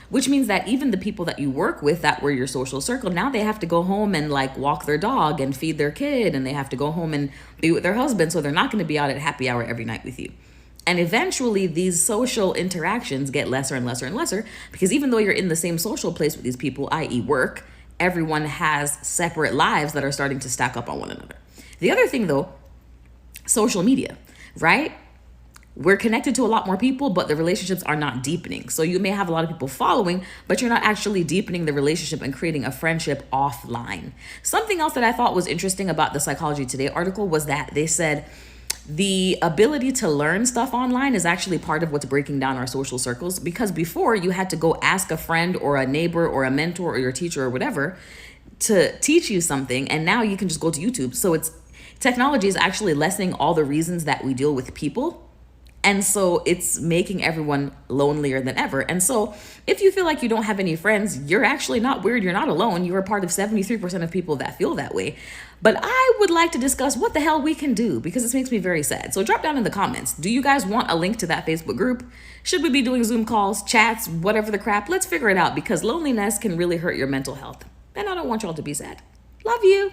which means that even the people that you work with that were your social circle, now they have to go home and like walk their dog and feed their kid, and they have to go home and be with their husband. So they're not going to be out at happy hour every night with you. And eventually these social interactions get lesser and lesser and lesser because even though you're in the same social place with these people, i.e. work, everyone has separate lives that are starting to stack up on one another. The other thing though, social media, right? We're connected to a lot more people, but the relationships are not deepening. So you may have a lot of people following, but you're not actually deepening the relationship and creating a friendship offline. Something else that I thought was interesting about the Psychology Today article was that they said, the ability to learn stuff online is actually part of what's breaking down our social circles, because before you had to go ask a friend or a neighbor or a mentor or your teacher or whatever to teach you something. And now you can just go to YouTube. So technology is actually lessening all the reasons that we deal with people. And so it's making everyone lonelier than ever. And so if you feel like you don't have any friends, you're actually not weird. You're not alone. You're a part of 73% of people that feel that way. But I would like to discuss what the hell we can do, because this makes me very sad. So drop down in the comments. Do you guys want a link to that Facebook group? Should we be doing Zoom calls, chats, whatever the crap? Let's figure it out, because loneliness can really hurt your mental health. And I don't want y'all to be sad. Love you.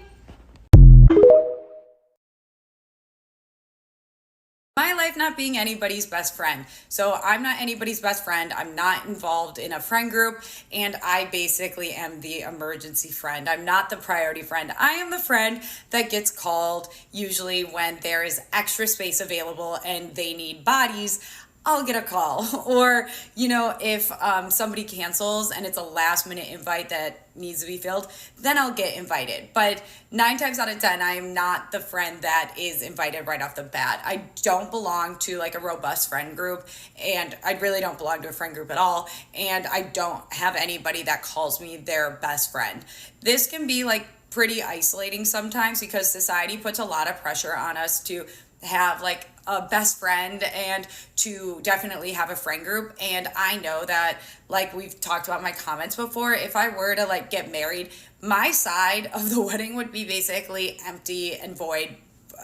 My life not being anybody's best friend. So I'm not anybody's best friend. I'm not involved in a friend group, and I basically am the emergency friend. I'm not the priority friend. I am the friend that gets called usually when there is extra space available and they need bodies. I'll get a call. Or, if somebody cancels and it's a last minute invite that needs to be filled, then I'll get invited. But 9 times out of 10, I am not the friend that is invited right off the bat. I don't belong to like a robust friend group, and I really don't belong to a friend group at all. And I don't have anybody that calls me their best friend. This can be like pretty isolating sometimes, because society puts a lot of pressure on us to have like a best friend and to definitely have a friend group. And I know that, like we've talked about in my comments before, if I were to like get married, my side of the wedding would be basically empty and void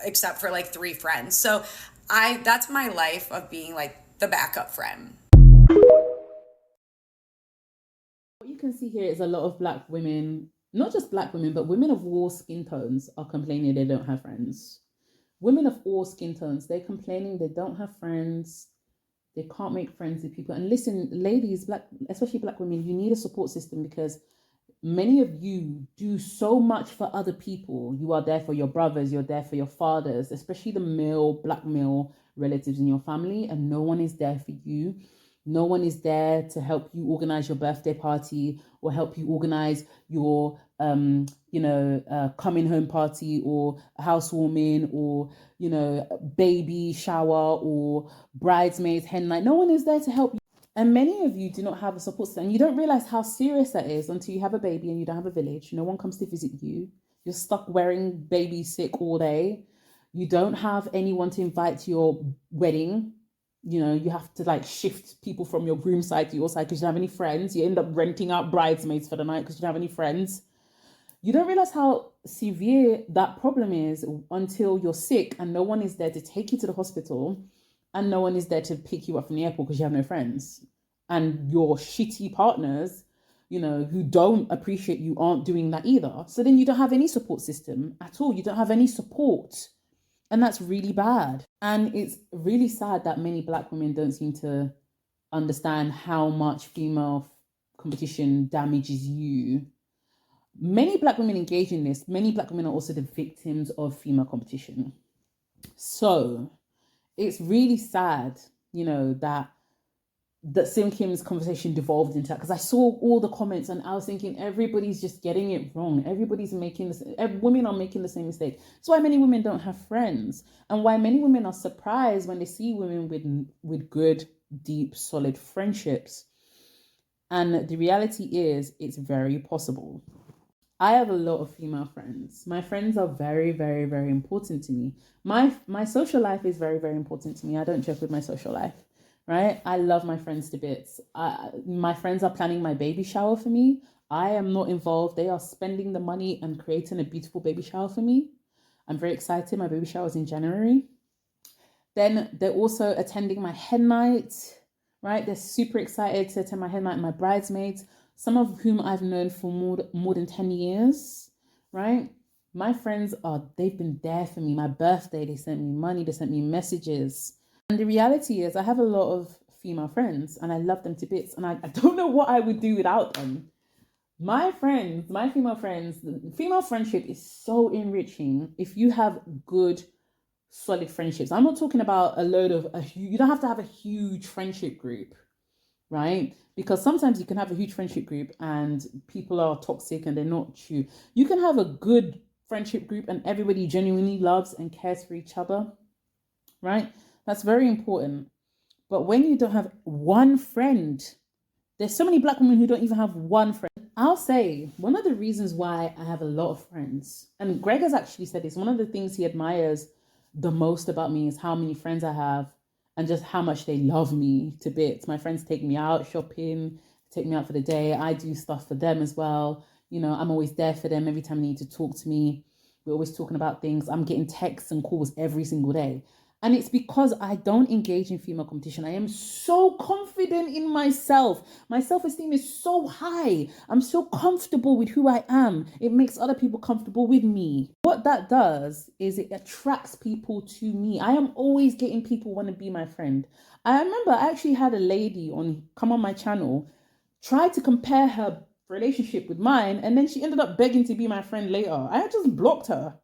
except for like 3 friends. So that's my life of being like the backup friend. What you can see here is a lot of Black women, not just Black women, but women of all skin tones are complaining they don't have friends. Women of all skin tones, they're complaining they don't have friends. They can't make friends with people. And listen, ladies, especially Black women, you need a support system, because many of you do so much for other people. You are there for your brothers, you're there for your fathers, especially the Black male relatives in your family, and no one is there for you. No one is there to help you organize your birthday party or help you organize your coming home party or a housewarming or, baby shower or bridesmaids, hen night. No one is there to help you. And many of you do not have a support system. And you don't realize how serious that is until you have a baby and you don't have a village. No one comes to visit you. You're stuck wearing baby sick all day. You don't have anyone to invite to your wedding. You have to shift people from your groom side to your side because you don't have any friends. You end up renting out bridesmaids for the night because you don't have any friends. You don't realize how severe that problem is until you're sick and no one is there to take you to the hospital and no one is there to pick you up from the airport because you have no friends. And your shitty partners, who don't appreciate you aren't doing that either. So then you don't have any support system at all. You don't have any support. And that's really bad. And it's really sad that many Black women don't seem to understand how much female competition damages you. Many Black women engage in this. Many Black women are also the victims of female competition. So it's really sad, that Sim Kim's conversation devolved into that, because I saw all the comments and I was thinking everybody's just getting it wrong. Everybody's making this. Women are making the same mistake. That's why many women don't have friends, and why many women are surprised when they see women with good, deep, solid friendships. And the reality is, it's very possible. I have a lot of female friends. My friends are very, very, very important to me. My social life is very, very important to me. I don't joke with my social life. Right? I love my friends to bits. My friends are planning my baby shower for me. I am not involved. They are spending the money and creating a beautiful baby shower for me. I'm very excited. My baby shower is in January. Then they're also attending my hen night, right? They're super excited to attend my hen night and my bridesmaids, some of whom I've known for more than 10 years, right? My friends they've been there for me. My birthday, they sent me money, they sent me messages. And the reality is I have a lot of female friends and I love them to bits. And I don't know what I would do without them. My female friends, female friendship is so enriching if you have good, solid friendships. I'm not talking about you don't have to have a huge friendship group, right? Because sometimes you can have a huge friendship group and people are toxic and they're not true. You can have a good friendship group and everybody genuinely loves and cares for each other, right? That's very important. But when you don't have one friend, there's so many Black women who don't even have one friend. I'll say one of the reasons why I have a lot of friends, and Greg has actually said this, one of the things he admires the most about me is how many friends I have and just how much they love me to bits. My friends take me out shopping, take me out for the day. I do stuff for them as well. I'm always there for them every time they need to talk to me. We're always talking about things. I'm getting texts and calls every single day. And it's because I don't engage in female competition. I am so confident in myself. My self-esteem is so high. I'm so comfortable with who I am. It makes other people comfortable with me. What that does is it attracts people to me. I am always getting people want to be my friend. I remember I actually had a lady come on my channel, try to compare her relationship with mine, and then she ended up begging to be my friend later. I just blocked her.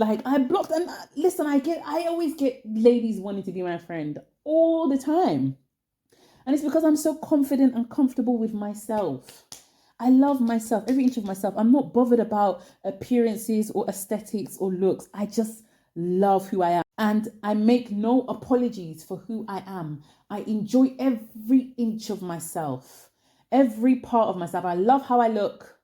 I blocked, and listen, I always get ladies wanting to be my friend all the time. And it's because I'm so confident and comfortable with myself. I love myself, every inch of myself. I'm not bothered about appearances or aesthetics or looks. I just love who I am. And I make no apologies for who I am. I enjoy every inch of myself, every part of myself. I love how I look.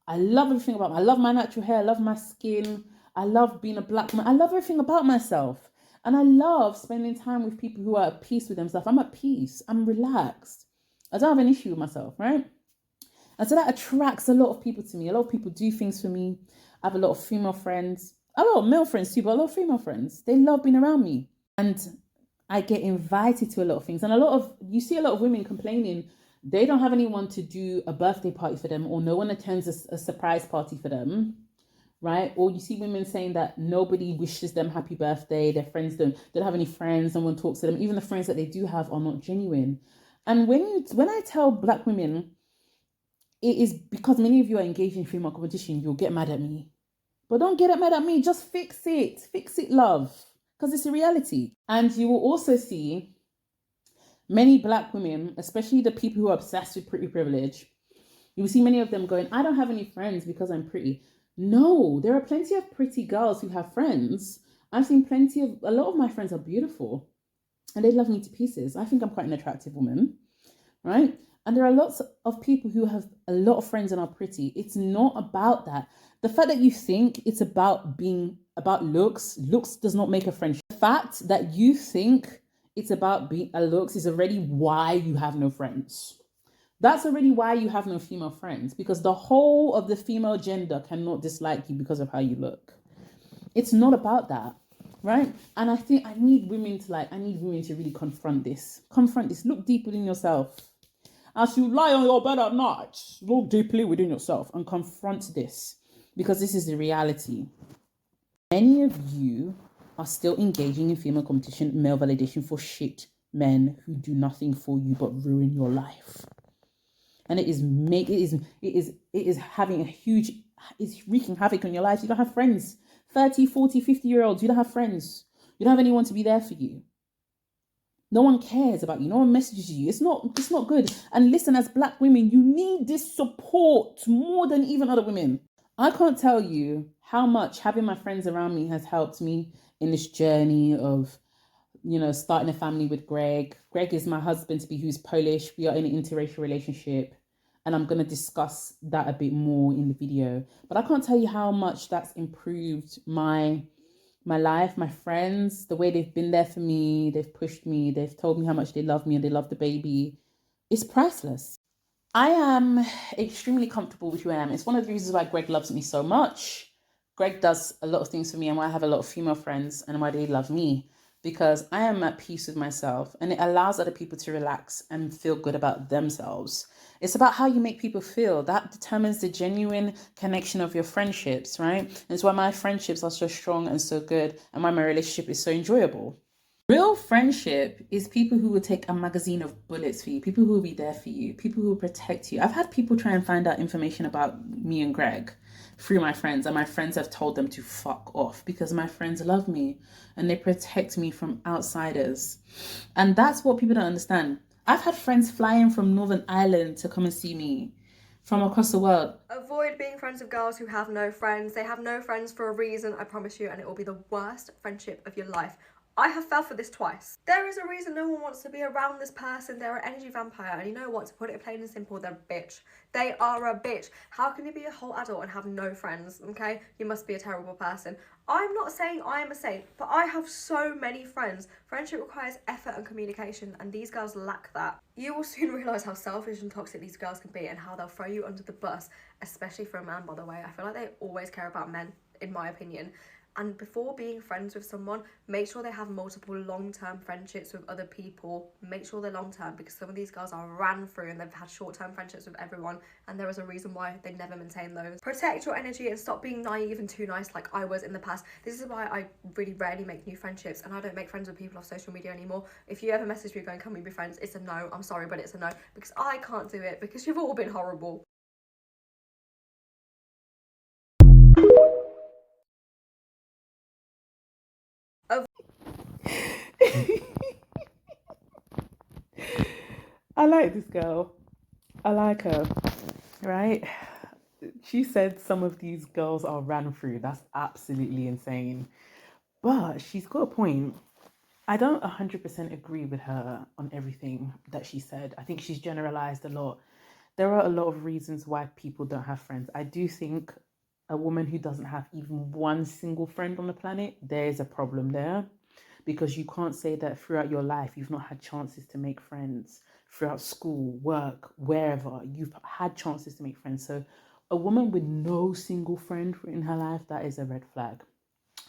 I love everything about me. I love my natural hair. I love my skin. I love being a Black woman. I love everything about myself. And I love spending time with people who are at peace with themselves. I'm at peace. I'm relaxed. I don't have an issue with myself, right? And so that attracts a lot of people to me. A lot of people do things for me. I have a lot of female friends. A lot of male friends too, but a lot of female friends. They love being around me. And I get invited to a lot of things. And you see a lot of women complaining they don't have anyone to do a birthday party for them, or no one attends a surprise party for them. Right? Or you see women saying that nobody wishes them happy birthday. Their friends don't have any friends. No one talks to them. Even the friends that they do have are not genuine. And when I tell Black women, it is because many of you are engaged in female competition, you'll get mad at me. But don't get mad at me. Just fix it. Fix it, love. Because it's a reality. And you will also see many Black women, especially the people who are obsessed with pretty privilege, You will see many of them going, I don't have any friends because I'm pretty. No, there are plenty of pretty girls who have friends. I've seen a lot of my friends are beautiful and they love me to pieces. I think I'm quite an attractive woman, right? And there are lots of people who have a lot of friends and are pretty. It's not about that. The fact that you think it's about looks does not make a friendship. The fact that you think it's about being a looks is already why you have no friends. That's already why you have no female friends, because the whole of the female gender cannot dislike you because of how you look. It's not about that, right? And I think I need women to really confront this. Look deep within yourself. As you lie on your bed at night, look deeply within yourself and confront this, because this is the reality. Many of you are still engaging in female competition, male validation for shit men who do nothing for you but ruin your life. And it is wreaking havoc on your life. You don't have friends. 30, 40, 50-year-olds, you don't have friends. You don't have anyone to be there for you. No one cares about you. No one messages you. It's not good. And listen, as Black women, you need this support more than even other women. I can't tell you how much having my friends around me has helped me in this journey of, starting a family with Greg. Greg is my husband-to-be, who's Polish. We are in an interracial relationship. And I'm going to discuss that a bit more in the video. But I can't tell you how much that's improved my life, my friends, the way they've been there for me, they've pushed me, they've told me how much they love me and they love the baby. It's priceless. I am extremely comfortable with who I am. It's one of the reasons why Greg loves me so much. Greg does a lot of things for me and why I have a lot of female friends and why they love me, because I am at peace with myself and it allows other people to relax and feel good about themselves. It's about how you make people feel. That determines the genuine connection of your friendships, right? And it's why my friendships are so strong and so good and why my relationship is so enjoyable. Real friendship is people who will take a magazine of bullets for you, people who will be there for you, people who will protect you. I've had people try and find out information about me and Greg through my friends, and my friends have told them to fuck off because my friends love me and they protect me from outsiders. And that's what people don't understand. I've had friends fly in from Northern Ireland to come and see me from across the world. Avoid being friends with girls who have no friends. They have no friends for a reason, I promise you, and it will be the worst friendship of your life. I have fell for this twice. There is a reason no one wants to be around this person. They're an energy vampire, and you know what? To put it plain and simple, they're a bitch. They are a bitch. How can you be a whole adult and have no friends, okay? You must be a terrible person. I'm not saying I am a saint, but I have so many friends. Friendship requires effort and communication, and these girls lack that. You will soon realise how selfish and toxic these girls can be and how they'll throw you under the bus, especially for a man, by the way. I feel like they always care about men, in my opinion. And before being friends with someone, make sure they have multiple long-term friendships with other people. Make sure they're long-term, because some of these girls are ran through and they've had short-term friendships with everyone, and there is a reason why they never maintain those. Protect your energy and stop being naive and too nice like I was in the past. This is why I really rarely make new friendships, and I don't make friends with people off social media anymore. If you ever message me going, can we be friends? It's a no. I'm sorry, but it's a no, because I can't do it, because you've all been horrible. I like this girl. I like her, right? She said some of these girls are ran through. That's absolutely insane. But she's got a point. I don't 100% agree with her on everything that she said. I think she's generalized a lot. There are a lot of reasons why people don't have friends. I do think a woman who doesn't have even one single friend on the planet, there is a problem there. Because you can't say that throughout your life you've not had chances to make friends. Throughout school, work, wherever, you've had chances to make friends. So a woman with no single friend in her life, that is a red flag,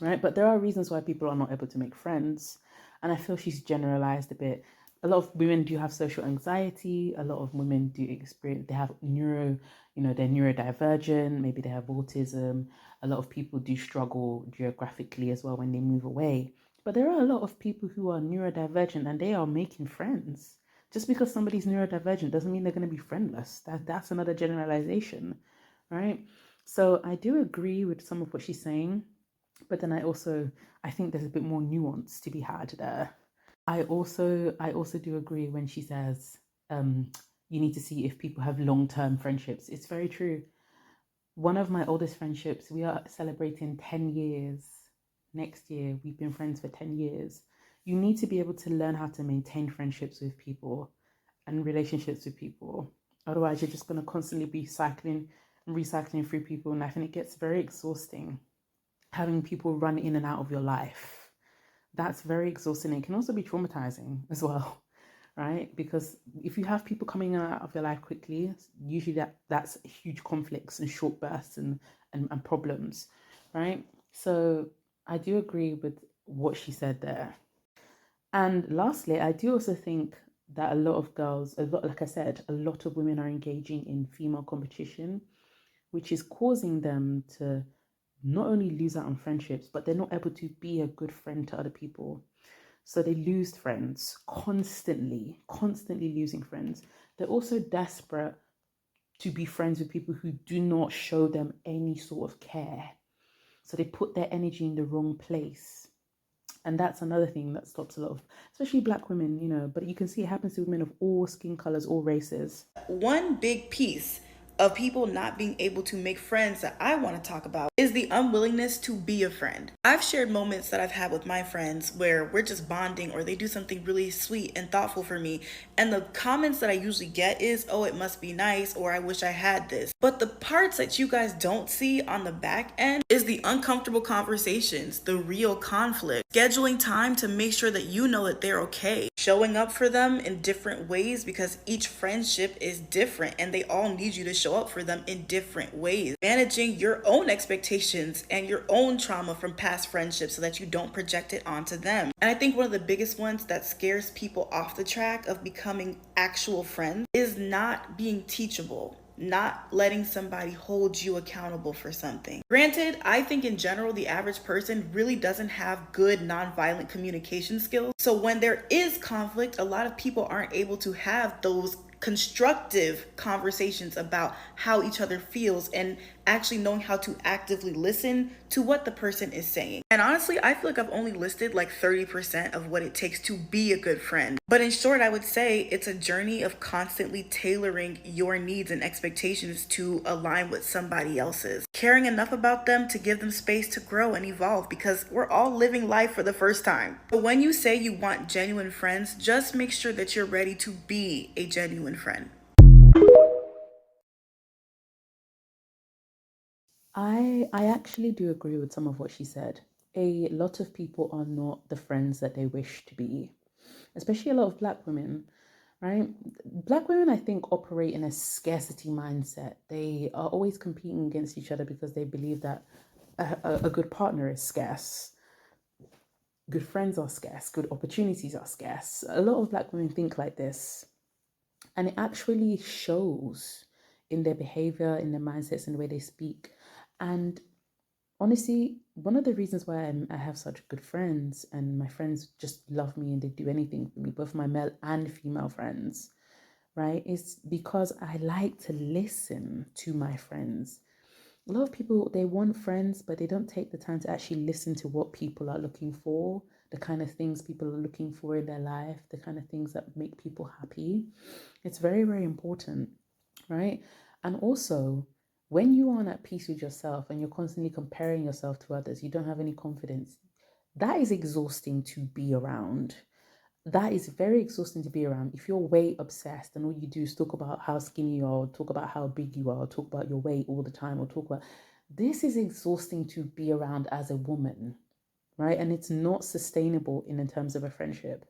right? But there are reasons why people are not able to make friends. And I feel she's generalized a bit. A lot of women do have social anxiety. A lot of women do experience, they have they're neurodivergent. Maybe they have autism. A lot of people do struggle geographically as well when they move away. But there are a lot of people who are neurodivergent and they are making friends. Just because somebody's neurodivergent doesn't mean they're going to be friendless. That's another generalization, right? So I do agree with some of what she's saying, but then I think there's a bit more nuance to be had there. I also do agree when she says, you need to see if people have long-term friendships. It's very true. One of my oldest friendships, we are celebrating 10 years next year. We've been friends for 10 years. You need to be able to learn how to maintain friendships with people and relationships with people. Otherwise, you're just going to constantly be cycling and recycling through people in life, and it gets very exhausting having people run in and out of your life. That's very exhausting. It can also be traumatizing as well, right? Because if you have people coming out of your life quickly, usually that's huge conflicts and short bursts and problems, right? So I do agree with what she said there. And lastly, I do also think that a lot of girls, like I said, a lot of women are engaging in female competition, which is causing them to not only lose out on friendships, but they're not able to be a good friend to other people. So they lose friends constantly losing friends. They're also desperate to be friends with people who do not show them any sort of care. So they put their energy in the wrong place. And that's another thing that stops a lot of, especially Black women, you know, but you can see it happens to women of all skin colors, all races. One big piece of people not being able to make friends that I want to talk about is the unwillingness to be a friend. I've shared moments that I've had with my friends where we're just bonding or they do something really sweet and thoughtful for me. And the comments that I usually get is, oh, it must be nice, or I wish I had this. But the parts that you guys don't see on the back end is the uncomfortable conversations, the real conflict, scheduling time to make sure that you know that they're okay, showing up for them in different ways because each friendship is different and they all need you to show up for them in different ways, managing your own expectations and your own trauma from past friendships so that you don't project it onto them. And I think one of the biggest ones that scares people off the track of becoming actual friends is not being teachable, not letting somebody hold you accountable for something. Granted, I think in general, the average person really doesn't have good nonviolent communication skills. So when there is conflict, a lot of people aren't able to have those constructive conversations about how each other feels and actually knowing how to actively listen to what the person is saying. And honestly, I feel like I've only listed like 30% of what it takes to be a good friend. But in short, I would say it's a journey of constantly tailoring your needs and expectations to align with somebody else's. Caring enough about them to give them space to grow and evolve, because we're all living life for the first time. But when you say you want genuine friends, just make sure that you're ready to be a genuine friend. I actually do agree with some of what she said. A lot of people are not the friends that they wish to be, especially a lot of Black women, right? Black women, I think, operate in a scarcity mindset. They are always competing against each other because they believe that a good partner is scarce. Good friends are scarce. Good opportunities are scarce. A lot of Black women think like this. And it actually shows in their behavior, in their mindsets, and the way they speak. And honestly, one of the reasons why I have such good friends and my friends just love me and they do anything for me, both my male and female friends, right, is because I like to listen to my friends. A lot of people, they want friends, but they don't take the time to actually listen to what people are looking for, the kind of things people are looking for in their life, the kind of things that make people happy. It's very, very important, right? And also, when you aren't at peace with yourself and you're constantly comparing yourself to others, you don't have any confidence, that is exhausting to be around. That is very exhausting to be around. If you're weight obsessed and all you do is talk about how skinny you are, talk about how big you are, talk about your weight all the time, or talk about, this is exhausting to be around as a woman, right? And it's not sustainable in terms of a friendship,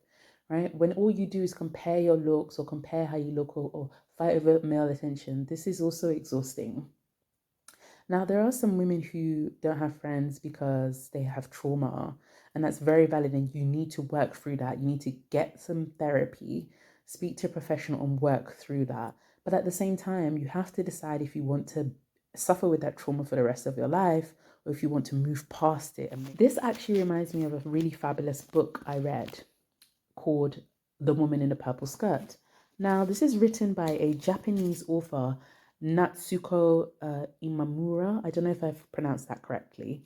right? When all you do is compare your looks or compare how you look, or fight over male attention, this is also exhausting. Now, there are some women who don't have friends because they have trauma, and that's very valid, and you need to work through that. You need to get some therapy, speak to a professional and work through that. But at the same time, you have to decide if you want to suffer with that trauma for the rest of your life, or if you want to move past it. And this actually reminds me of a really fabulous book I read called The Woman in the Purple Skirt. Now, this is written by a Japanese author, Natsuko Imamura. I don't know if I've pronounced that correctly,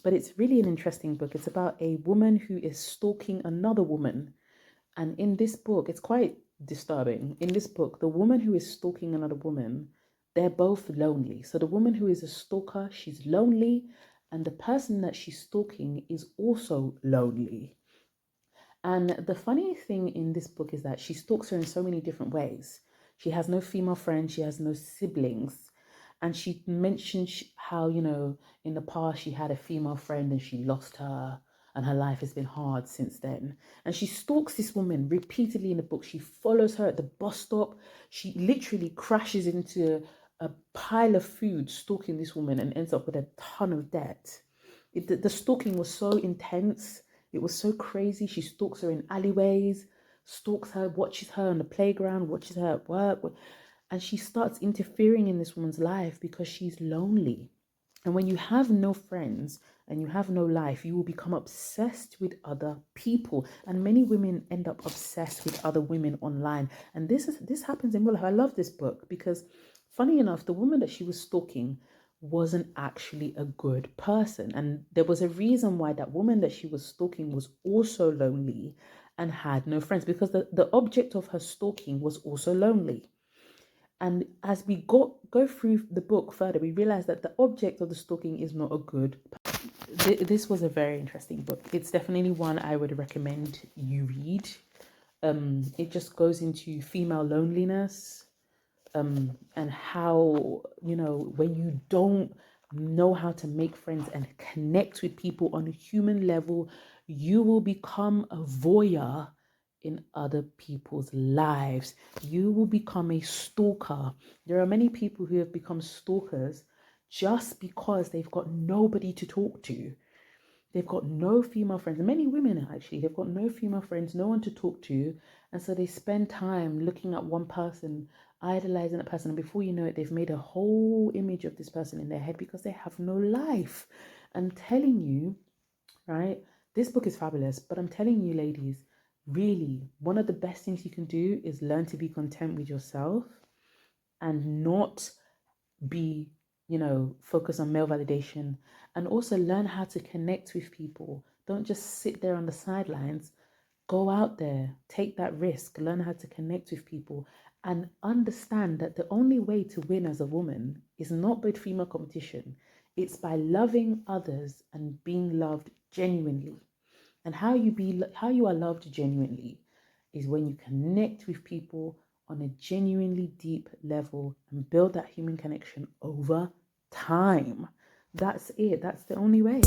but it's really an interesting book. It's about a woman who is stalking another woman. And in this book, it's quite disturbing. In this book, the woman who is stalking another woman, they're both lonely. So the woman who is a stalker, she's lonely, and the person that she's stalking is also lonely. And the funny thing in this book is that she stalks her in so many different ways. She has no female friends, she has no siblings. And she mentions how, you know, in the past she had a female friend and she lost her, and her life has been hard since then. And she stalks this woman repeatedly in the book. She follows her at the bus stop. She literally crashes into a pile of food stalking this woman and ends up with a ton of debt. The stalking was so intense. It was so crazy. She stalks her in alleyways, stalks her, watches her on the playground, watches her at work. And she starts interfering in this woman's life because she's lonely. And when you have no friends and you have no life, you will become obsessed with other people. And many women end up obsessed with other women online. And this happens in real life. I love this book because, funny enough, the woman that she was stalking wasn't actually a good person. And there was a reason why that woman that she was stalking was also lonely and had no friends, because the object of her stalking was also lonely. And as we go through the book further, we realize that the object of the stalking is not a good. This was a very interesting book. It's definitely one I would recommend you read. It just goes into female loneliness, and how, you know, when you don't know how to make friends and connect with people on a human level, you will become a voyeur in other people's lives. You will become a stalker. There are many people who have become stalkers just because they've got nobody to talk to. They've got no female friends. Many women, actually, they've got no female friends, no one to talk to. And so they spend time looking at one person, idolizing that person. And before you know it, they've made a whole image of this person in their head because they have no life. I'm telling you, right? This book is fabulous, but I'm telling you, ladies, really, one of the best things you can do is learn to be content with yourself and not be, you know, focus on male validation, and also learn how to connect with people. Don't just sit there on the sidelines. Go out there, take that risk, learn how to connect with people, and understand that the only way to win as a woman is not with female competition. It's by loving others and being loved genuinely. And how you are loved genuinely is when you connect with people on a genuinely deep level and build that human connection over time. That's it. That's the only way.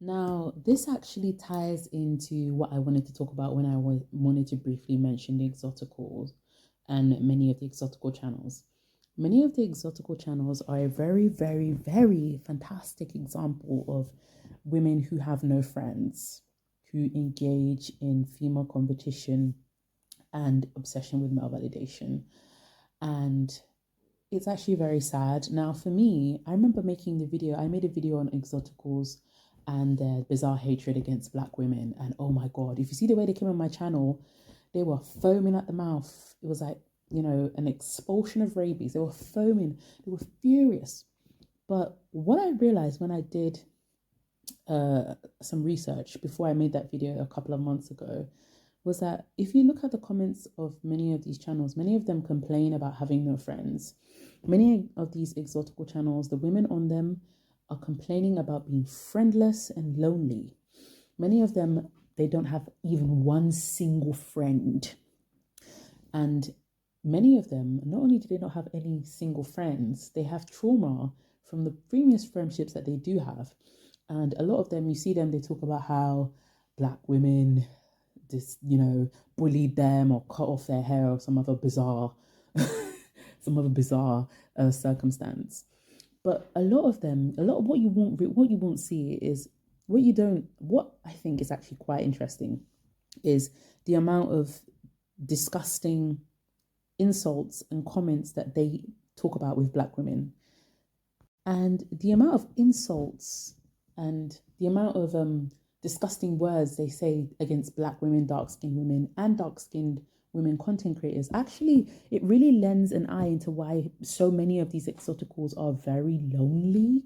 Now, this actually ties into what I wanted to talk about when I wanted to briefly mention the Exoticals and many of the Exotical channels. Many of the Exotical channels are a very, very, very fantastic example of women who have no friends, who engage in female competition and obsession with male validation. And it's actually very sad. Now, for me, I remember making the video. I made a video on Exoticals and their bizarre hatred against Black women. And oh my God, if you see the way they came on my channel, they were foaming at the mouth. It was like, you know, an expulsion of rabies. They were foaming. They were furious. But what I realized when I did some research before I made that video a couple of months ago was that if you look at the comments of many of these channels, many of them complain about having no friends. Many of these Exotical channels, the women on them are complaining about being friendless and lonely. Many of them, they don't have even one single friend. And many of them, not only do they not have any single friends, they have trauma from the previous friendships that they do have. And a lot of them, you see them, they talk about how Black women just, you know, bullied them or cut off their hair or some other bizarre circumstance. But a lot of what you won't see is what I think is actually quite interesting is the amount of disgusting insults and comments that they talk about with Black women. And the amount of insults and the amount of disgusting words they say against Black women, dark-skinned women, and dark-skinned women content creators, actually, it really lends an eye into why so many of these Exoticals are very lonely.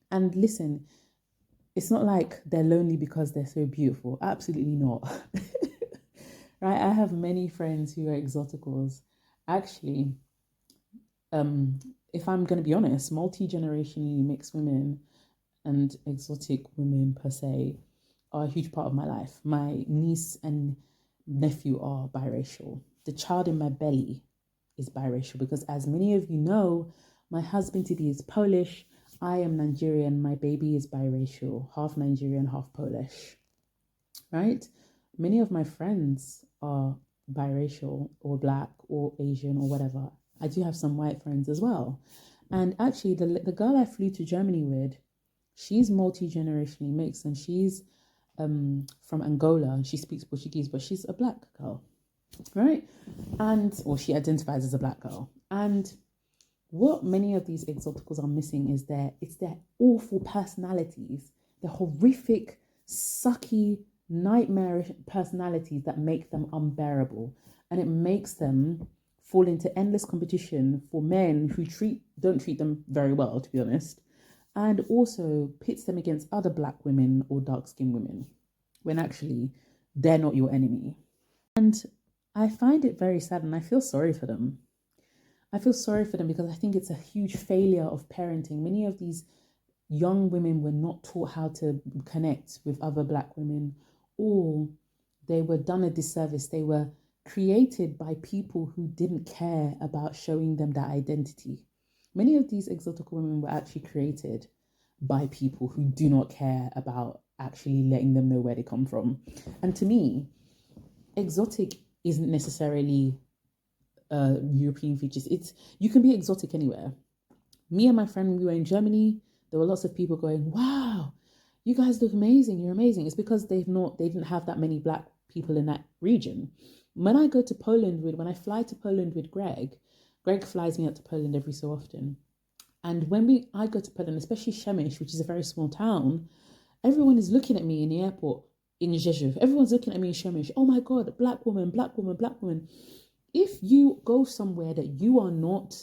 And listen, It's not like they're lonely because they're so beautiful. Absolutely not. Right? I have many friends who are exoticals. Actually, if I'm going to be honest, multi-generationally mixed women and exotic women per se are a huge part of my life. My niece and nephew are biracial. The child in my belly is biracial because, as many of you know, my husband-to-be is Polish. I am Nigerian. My baby is biracial, half Nigerian, half Polish. Right? Many of my friends are biracial or black or Asian or whatever. I do have some white friends as well. And actually, the girl I flew to Germany with, she's multi-generationally mixed, and she's from Angola. She speaks Portuguese, but she's a black girl, right? Or she identifies as a black girl. And what many of these exoticals are missing is their awful personalities, the horrific, sucky, nightmarish personalities that make them unbearable, and it makes them fall into endless competition for men who don't treat them very well, to be honest, and also pits them against other black women or dark-skinned women when actually they're not your enemy. And I find it very sad, and I feel sorry for them. I feel sorry for them because I think it's a huge failure of parenting. Many of these young women were not taught how to connect with other black women, or they were done a disservice. They were created by people who didn't care about showing them that identity. Many of these exotic women were actually created by people who do not care about actually letting them know where they come from. And to me, exotic isn't necessarily European features. You can be exotic anywhere. Me and my friend, when we were in Germany, there were lots of people going, wow, you guys look amazing, you're amazing. It's because they didn't have that many black people in that region. When I fly to Poland with Greg flies me out to Poland every so often. And when I go to Poland, especially Przemyśl, which is a very small town, everyone is looking at me in the airport in Rzeszów. Everyone's looking at me in Przemyśl. Oh my God, black woman, black woman, black woman. If you go somewhere that you are not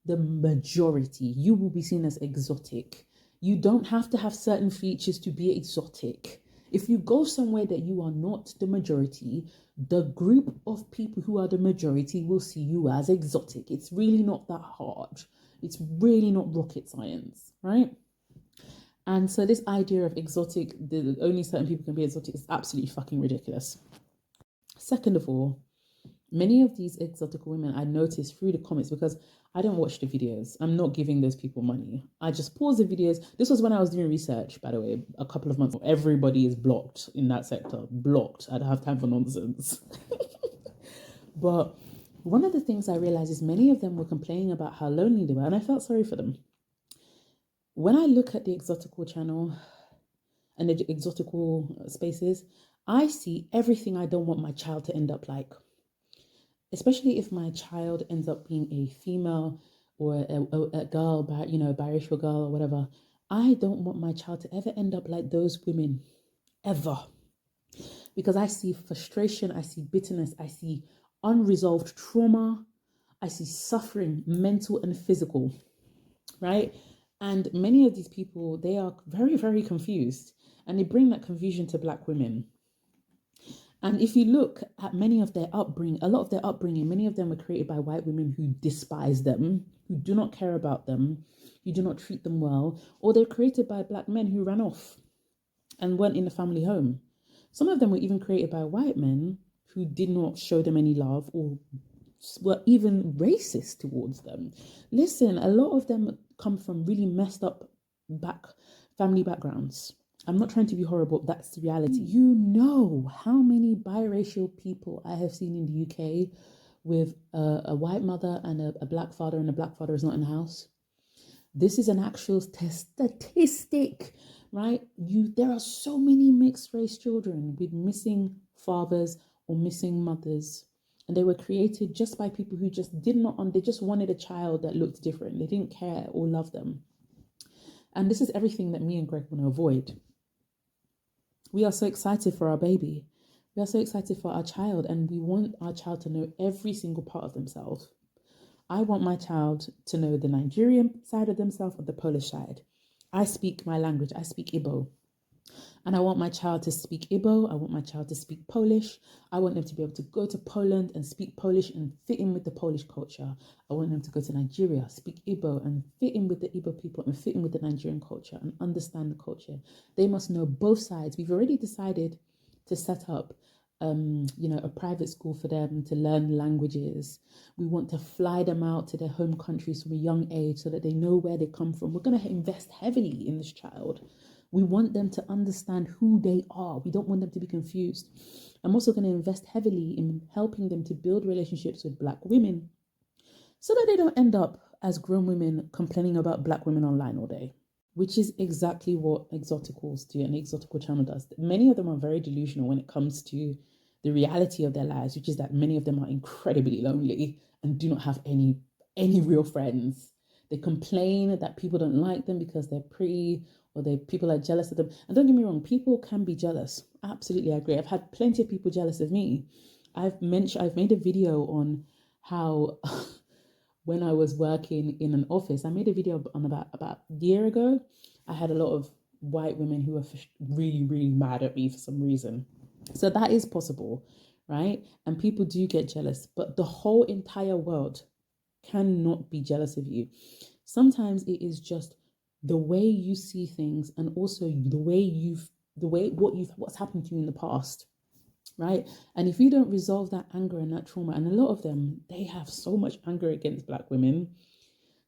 the majority, you will be seen as exotic. You don't have to have certain features to be exotic. If you go somewhere that you are not the majority, the group of people who are the majority will see you as exotic. It's really not that hard. It's really not rocket science, right? And so this idea of exotic, that only certain people can be exotic, is absolutely fucking ridiculous. Second of all, many of these exotic women I noticed through the comments, because I don't watch the videos. I'm not giving those people money. I just pause the videos. This was when I was doing research, by the way, a couple of months ago. Everybody is blocked in that sector. Blocked. I don't have time for nonsense. But one of the things I realized is many of them were complaining about how lonely they were, and I felt sorry for them. When I look at the Exotical channel and the Exotical spaces, I see everything I don't want my child to end up like. Especially if my child ends up being a female or a girl, biracial girl or whatever. I don't want my child to ever end up like those women, ever. Because I see frustration, I see bitterness, I see unresolved trauma, I see suffering, mental and physical, right? And many of these people, they are very, very confused, and they bring that confusion to black women. And if you look at many of their upbringing, many of them were created by white women who despise them, who do not care about them, who do not treat them well, or they're created by black men who ran off and weren't in the family home. Some of them were even created by white men who did not show them any love or were even racist towards them. Listen, a lot of them come from really messed up family backgrounds. I'm not trying to be horrible, that's the reality. You know how many biracial people I have seen in the UK with a white mother and a black father, and the black father is not in the house. This is an actual statistic, right? There are so many mixed race children with missing fathers or missing mothers. And they were created just by people who just they just wanted a child that looked different. They didn't care or love them. And this is everything that me and Greg want to avoid. We are so excited for our baby. We are so excited for our child, and we want our child to know every single part of themselves. I want my child to know the Nigerian side of themselves or the Polish side. I speak my language. I speak Igbo. And I want my child to speak Igbo. I want my child to speak Polish. I want them to be able to go to Poland and speak Polish and fit in with the Polish culture. I want them to go to Nigeria, speak Igbo and fit in with the Igbo people and fit in with the Nigerian culture and understand the culture. They must know both sides. We've already decided to set up a private school for them to learn languages. We want to fly them out to their home countries from a young age so that they know where they come from. We're going to invest heavily in this child. We want them to understand who they are. We don't want them to be confused. I'm also going to invest heavily in helping them to build relationships with Black women so that they don't end up as grown women complaining about Black women online all day, which is exactly what Exoticals do and the Exotical channel does. Many of them are very delusional when it comes to the reality of their lives, which is that many of them are incredibly lonely and do not have any real friends. They complain that people don't like them because they're pretty or people are jealous of them. And don't get me wrong, people can be jealous. Absolutely, I agree. I've had plenty of people jealous of me. I've made a video on how when I was working in an office, I made a video on about a year ago. I had a lot of white women who were really, really mad at me for some reason. So that is possible, right? And people do get jealous, but the whole entire world cannot be jealous of you. Sometimes it is just the way you see things and also what's happened to you in the past, right? And if you don't resolve that anger and that trauma, and a lot of them, they have so much anger against Black women,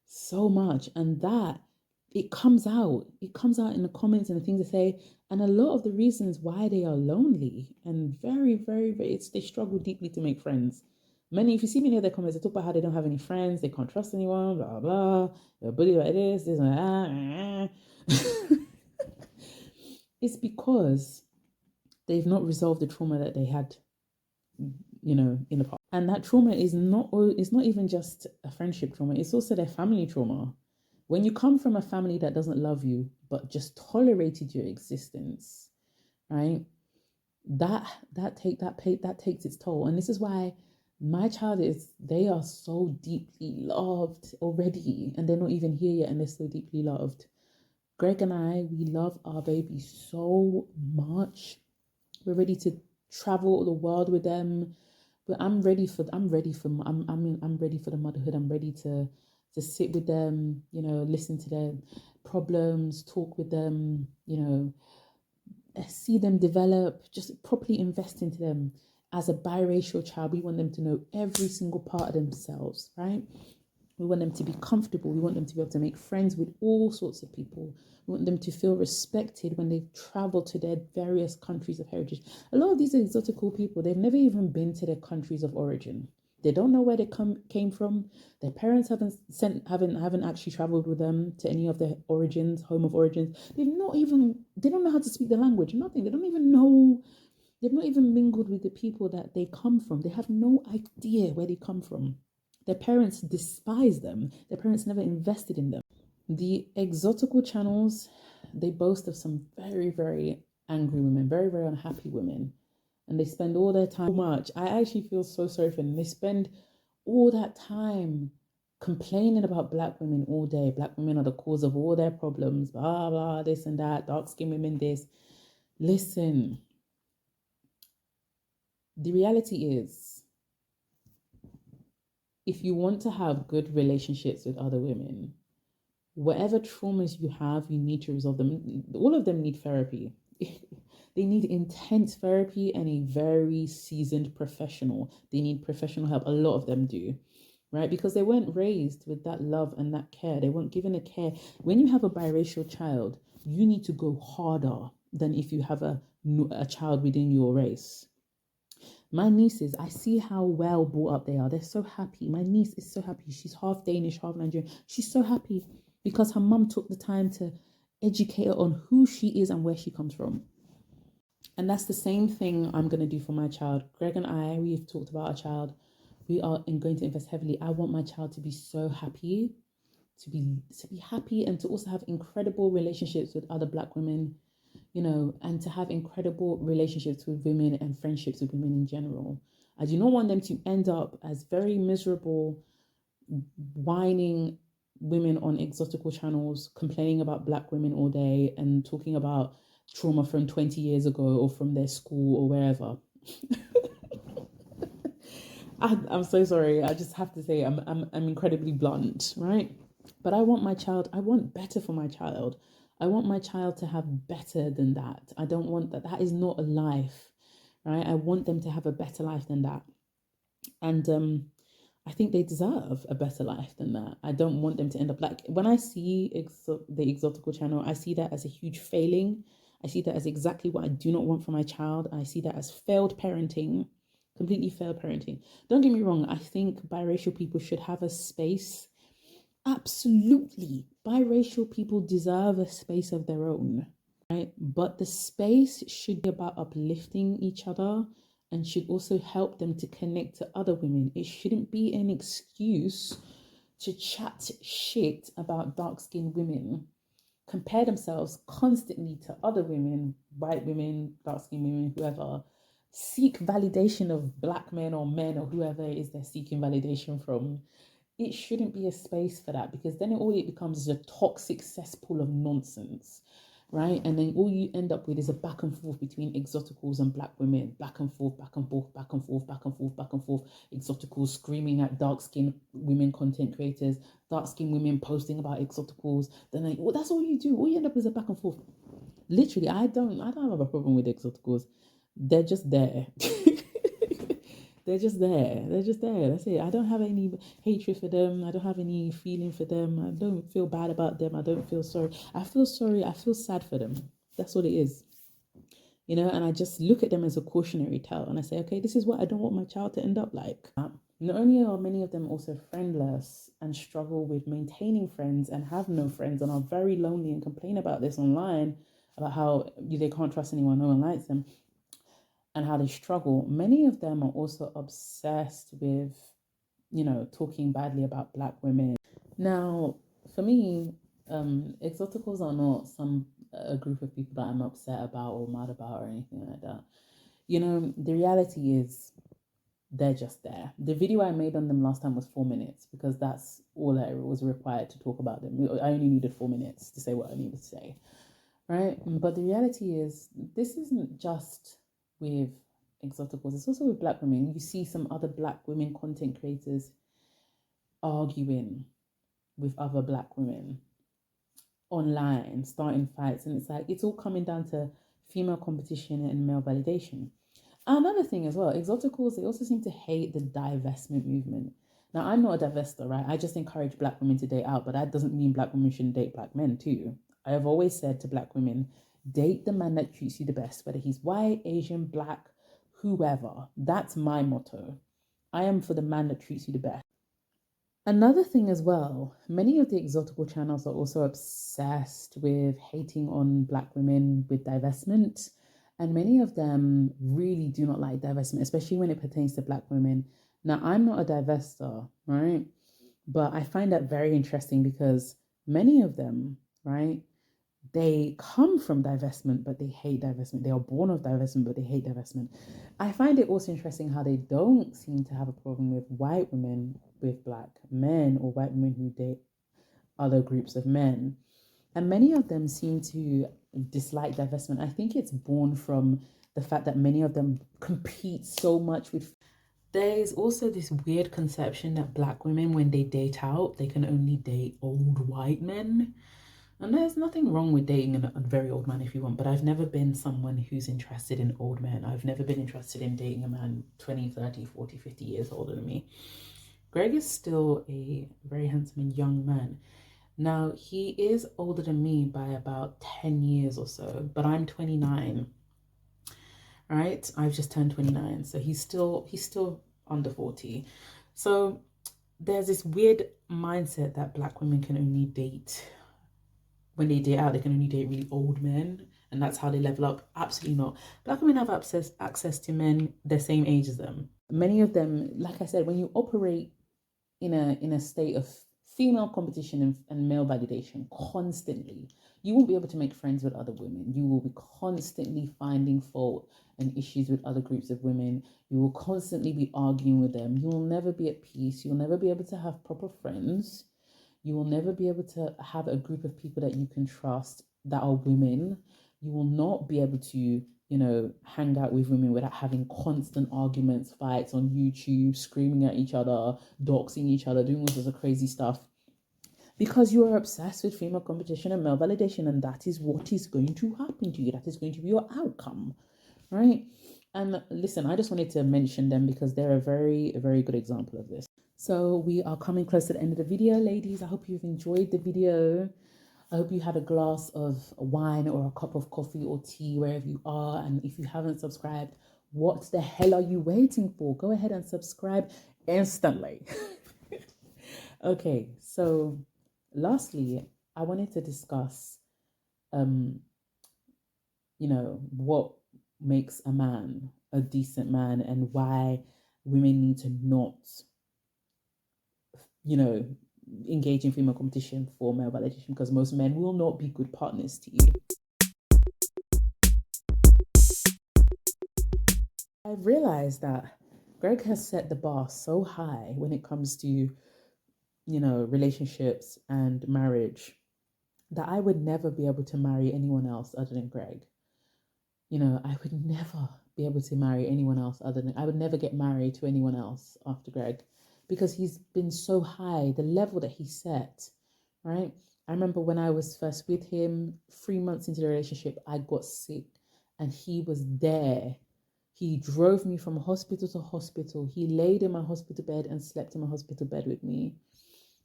so much, and that it comes out in the comments and the things they say. And a lot of the reasons why they are lonely and very, very, very, they struggle deeply to make friends. If you see many of their comments, they talk about how they don't have any friends, they can't trust anyone, blah, blah, they're bullied like this and that. It's because they've not resolved the trauma that they had, in the past. And that trauma is not even just a friendship trauma, it's also their family trauma. When you come from a family that doesn't love you, but just tolerated your existence, right? That takes its toll. And this is why my child they are so deeply loved already, and they're not even here yet, and they're so deeply loved. Greg and I, we love our baby so much. We're ready to travel the world with them. But I'm ready for the motherhood. I'm ready to sit with them, listen to their problems, talk with them, see them develop, just properly invest into them. As a biracial child, we want them to know every single part of themselves, right? We want them to be comfortable. We want them to be able to make friends with all sorts of people. We want them to feel respected when they travel to their various countries of heritage. A lot of these exotical people, they've never even been to their countries of origin. They don't know where they came from. Their parents haven't actually traveled with them to any of their origins, home of origins. They don't know how to speak the language, nothing. They've not even mingled with the people that they come from. They have no idea where they come from. Their parents despise them. Their parents never invested in them. The Exotical channels, they boast of some very, very angry women, very, very unhappy women. And they spend all their time, so much. I actually feel so sorry for them. They spend all that time complaining about Black women all day. Black women are the cause of all their problems, blah, blah, this and that, dark-skinned women, this. Listen, the reality is, if you want to have good relationships with other women, whatever traumas you have, you need to resolve them. All of them need therapy. They need intense therapy and a very seasoned professional. They need professional help. A lot of them do, right? Because they weren't raised with that love and that care. They weren't given a care. When you have a biracial child, you need to go harder than if you have a child within your race. My nieces, I see how well brought up they are. They're so happy. My niece is so happy. She's half Danish, half Nigerian. She's so happy because her mum took the time to educate her on who she is and where she comes from. And that's the same thing I'm going to do for my child. Greg and I, we've talked about our child. We are going to invest heavily. I want my child to be so happy, to be happy, and to also have incredible relationships with other Black women, and to have incredible relationships with women and friendships with women in general. I do not want them to end up as very miserable, whining women on Exotical channels, complaining about Black women all day and talking about trauma from 20 years ago or from their school or wherever. I'm so sorry. I just have to say I'm incredibly blunt, right? But I want better for my child. I want my child to have better than that. I don't want that. That is not a life, right? I want them to have a better life than that. And I think they deserve a better life than that. I don't want them to end up like, when I see the Exotical channel, I see that as a huge failing. I see that as exactly what I do not want for my child. I see that as failed parenting, completely failed parenting. Don't get me wrong. I think biracial people should have a space. Absolutely. Biracial people deserve a space of their own, right? But the space should be about uplifting each other and should also help them to connect to other women. It shouldn't be an excuse to chat shit about dark-skinned women, compare themselves constantly to other women, white women, dark-skinned women, whoever, seek validation of black men or whoever it is they're seeking validation from. It shouldn't be a space for that, because then all it becomes is a toxic cesspool of nonsense, right? And then all you end up with is a back and forth between exoticals and black women, back and forth, back and forth, back and forth, back and forth, back and forth. Exoticals screaming at dark-skinned women content creators, dark-skinned women posting about exoticals. Then that's all you do. All you end up is a back and forth. Literally, I don't have a problem with exoticals. They're just there. They're just there. They're just there. That's it. I don't have any hatred for them. I don't have any feeling for them. I don't feel bad about them. I don't feel sorry. I feel sorry. I feel sad for them. That's what it is. You know, and I just look at them as a cautionary tale and I say, okay, this is what I don't want my child to end up like. Not only are many of them also friendless and struggle with maintaining friends and have no friends and are very lonely and complain about this online, about how they can't trust anyone, no one likes them, and how they struggle. Many of them are also obsessed with, talking badly about black women. Now, for me, exoticals are not a group of people that I'm upset about or mad about or anything like that. The reality is they're just there. The video I made on them last time was 4 minutes because that's all that was required to talk about them. I only needed 4 minutes to say what I needed to say, right? But the reality is this isn't just with exoticals, it's also with black women. You see some other black women content creators arguing with other black women online, starting fights, and it's like it's all coming down to female competition and male validation. Another thing as well, exoticals, they also seem to hate the divestment movement. Now, I'm not a divester, right? I just encourage black women to date out, but that doesn't mean black women shouldn't date black men too. I have always said to black women, date the man that treats you the best, whether he's white, Asian, black, whoever. That's my motto. I am for the man that treats you the best. Another thing as well, many of the exotical channels are also obsessed with hating on black women with divestment. And many of them really do not like divestment, especially when it pertains to black women. Now, I'm not a divester, right? But I find that very interesting because many of them, right, they come from divestment, but they hate divestment. They are born of divestment, but they hate divestment. I find it also interesting how they don't seem to have a problem with white women with black men or white women who date other groups of men. And many of them seem to dislike divestment. I think it's born from the fact that many of them compete so much with. There's also this weird conception that black women, when they date out, they can only date old white men. And there's nothing wrong with dating a very old man if you want, but I've never been someone who's interested in old men. I've never been interested in dating a man 20, 30, 40, 50 years older than me. Greg is still a very handsome and young man. Now, he is older than me by about 10 years or so, but I'm 29, right? I've just turned 29, so he's still under 40. So there's this weird mindset that black women can only date, when they date out, they can only date really old men, and that's how they level up. Absolutely not. Black women have access to men the same age as them. Many of them, like I said, when you operate in a state of female competition and male validation constantly, you won't be able to make friends with other women. You will be constantly finding fault and issues with other groups of women. You will constantly be arguing with them. You will never be at peace. You'll never be able to have proper friends. You will never be able to have a group of people that you can trust that are women, You will not be able to, you know, hang out with women without having constant arguments, fights on YouTube, screaming at each other, doxing each other, doing all sorts of crazy stuff. Because you are obsessed with female competition and male validation, and that is what is going to happen to you. That is going to be your outcome, right? And listen, I just wanted to mention them because they're a very good example of this. So we are coming close to the end of the video, ladies. I hope you've enjoyed the video. I hope you had a glass of wine or a cup of coffee or tea wherever you are. And if you haven't subscribed, what the hell are you waiting for? Go ahead and subscribe instantly. Okay, so lastly, I wanted to discuss, you know, what makes a man a decent man and why women need to not, you know, engage in female competition for male validation, because most men will not be good partners to you. I've realized that Greg has set the bar so high when it comes to, you know, relationships and marriage, that I would never be able to marry anyone else other than Greg. You know, I would never be able to marry anyone else other than, I would never get married to anyone else after Greg, because he's been so high, the level that he set, right? I remember when I was first with him, 3 months into the relationship, I got sick and he was there. He drove me from hospital to hospital. He laid in my hospital bed and slept in my hospital bed with me.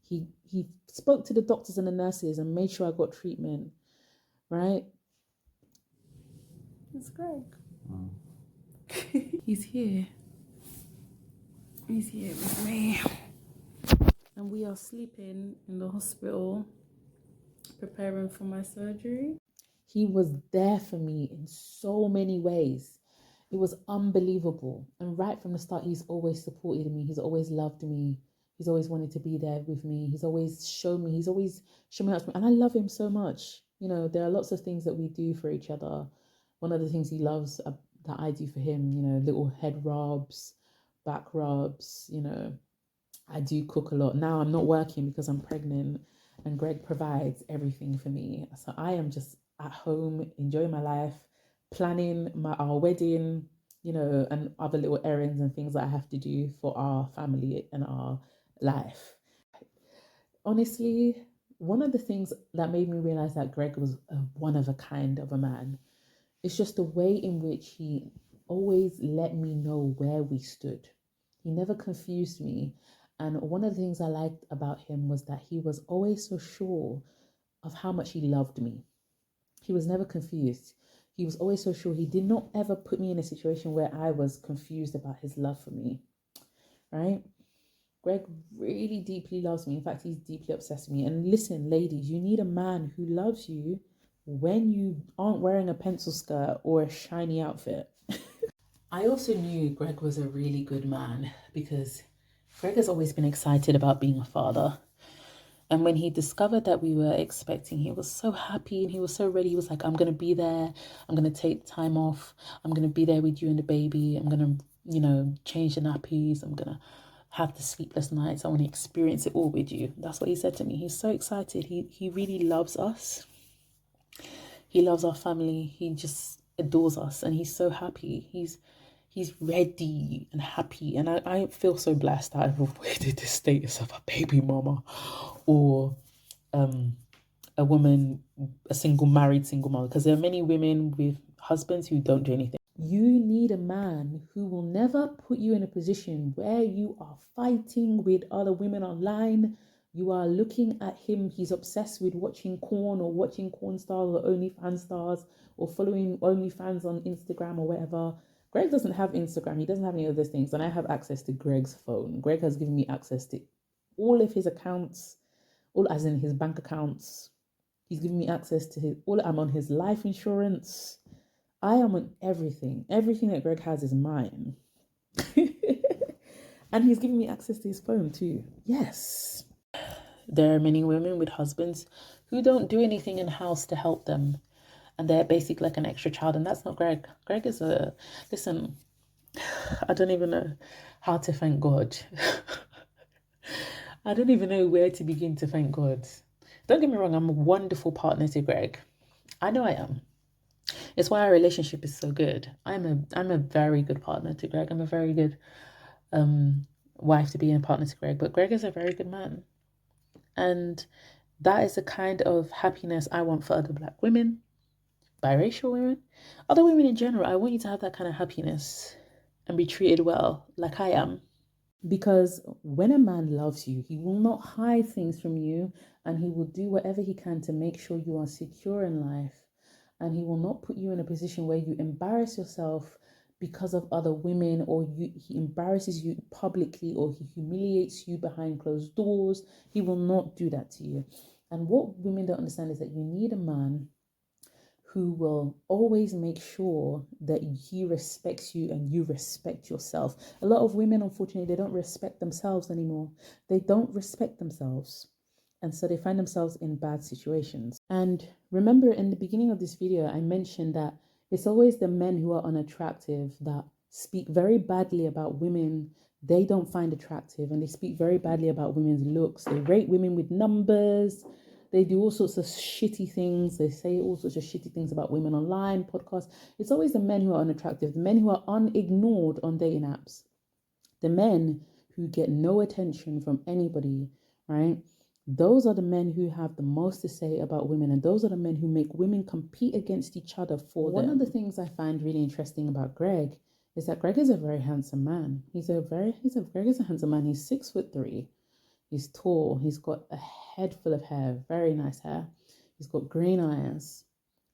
He spoke to the doctors and the nurses and made sure I got treatment, right? It's Greg. He's here. He's here with me. And we are sleeping in the hospital, preparing for my surgery. He was there for me in so many ways. It was unbelievable. And right from the start, he's always supported me. He's always loved me. He's always wanted to be there with me. He's always shown me. He's always shown me out to me. And I love him so much. You know, there are lots of things that we do for each other. One of the things he loves that I do for him, you know, little head rubs, back rubs, you know. I do cook a lot. Now I'm not working because I'm pregnant, and Greg provides everything for me. So I am just at home, enjoying my life, planning our wedding, you know, and other little errands and things that I have to do for our family and our life. Honestly, one of the things that made me realize that Greg was a one of a kind of a man, it's just the way in which he always let me know where we stood. He never confused me. And one of the things I liked about him was that he was always so sure of how much he loved me. He was never confused. He was always so sure. He did not ever put me in a situation where I was confused about his love for me, right? Greg really deeply loves me. In fact, he's deeply obsessed with me. And listen, ladies, you need a man who loves you when you aren't wearing a pencil skirt or a shiny outfit. I also knew Greg was a really good man because Greg has always been excited about being a father. And when he discovered that we were expecting, he was so happy and he was so ready. He was like, I'm going to be there. I'm going to take time off. I'm going to be there with you and the baby. I'm going to, you know, change the nappies. I'm going to have the sleepless nights. I want to experience it all with you. That's what he said to me. He's so excited. He really loves us. He loves our family. He just adores us and he's so happy. He's ready and happy. And I feel so blessed that I've avoided the status of a baby mama or a woman, married single mother, because there are many women with husbands who don't do anything. You need a man who will never put you in a position where you are fighting with other women online. You are looking at him. He's obsessed with watching porn or watching porn stars or OnlyFans stars or following OnlyFans on Instagram or whatever. Greg doesn't have Instagram. He doesn't have any of those things. And I have access to Greg's phone. Greg has given me access to all of his accounts, all as in his bank accounts. He's given me access to I'm on his life insurance. I am on everything. Everything that Greg has is mine. And he's giving me access to his phone too. Yes. There are many women with husbands who don't do anything in house to help them. And they're basically like an extra child. And that's not Greg. Greg is listen, I don't even know how to thank God. I don't even know where to begin to thank God. Don't get me wrong, I'm a wonderful partner to Greg. I know I am. It's why our relationship is so good. I'm a very good partner to Greg. I'm a very good wife to be and partner to Greg, but Greg is a very good man. And that is the kind of happiness I want for other Black women, biracial women, other women in general. I want you to have that kind of happiness and be treated well, like I am. Because when a man loves you, he will not hide things from you, and he will do whatever he can to make sure you are secure in life. And he will not put you in a position where you embarrass yourself because of other women, or he embarrasses you publicly, or he humiliates you behind closed doors. He will not do that to you. And what women don't understand is that you need a man who will always make sure that he respects you and you respect yourself. A lot of women, unfortunately, they don't respect themselves anymore. They don't respect themselves. And so they find themselves in bad situations. And remember, in the beginning of this video, I mentioned that it's always the men who are unattractive that speak very badly about women they don't find attractive, and they speak very badly about women's looks. They rate women with numbers. They do all sorts of shitty things. They say all sorts of shitty things about women online, podcasts. It's always the men who are unattractive, the men who are unignored on dating apps, the men who get no attention from anybody, right? Those are the men who have the most to say about women, and those are the men who make women compete against each other for them. One of the things I find really interesting about Greg is that Greg is a very handsome man. Greg is a handsome man. He's 6'3". He's tall. He's got a head full of hair, very nice hair. He's got green eyes,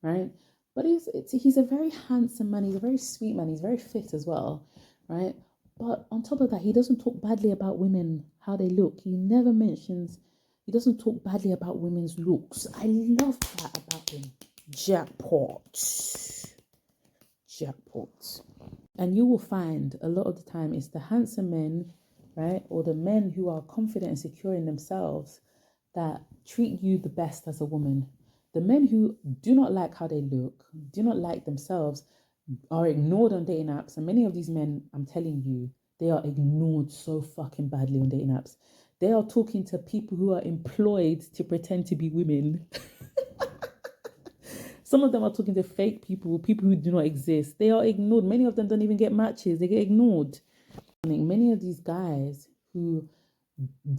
right? But he's a very handsome man. He's a very sweet man. He's very fit as well, right? But on top of that, he doesn't talk badly about women, how they look. He doesn't talk badly about women's looks. I love that about him. Jackpot. And you will find a lot of the time it's the handsome men, right, or the men who are confident and secure in themselves that treat you the best as a woman. The men who do not like how they look, do not like themselves, are ignored on dating apps. And many of these men, I'm telling you, they are ignored so fucking badly on dating apps. They are talking to people who are employed to pretend to be women. Some of them are talking to fake people who do not exist. They are ignored. Many of them don't even get matches. They get ignored. I mean, many of these guys who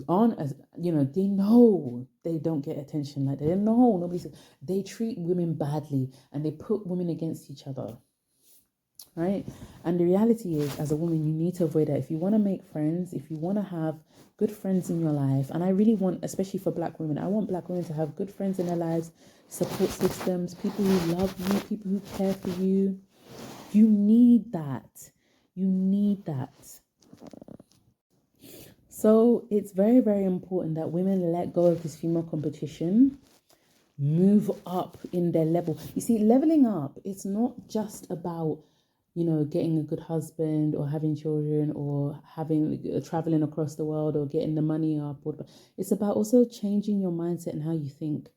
aren't as, they know they don't get attention like that. They know they treat women badly and they put women against each other, right? And the reality is, as a woman, you need to avoid that. If you want to make friends, if you want to have good friends in your life, and I really want, especially for Black women, I want Black women to have good friends in their lives, support systems, people who love you, people who care for you. You need that. You need that. So it's very, very important that women let go of this female competition, move up in their level. You see, leveling up, it's not just about, getting a good husband or having children or traveling across the world or getting the money up. It's about also changing your mindset and how you think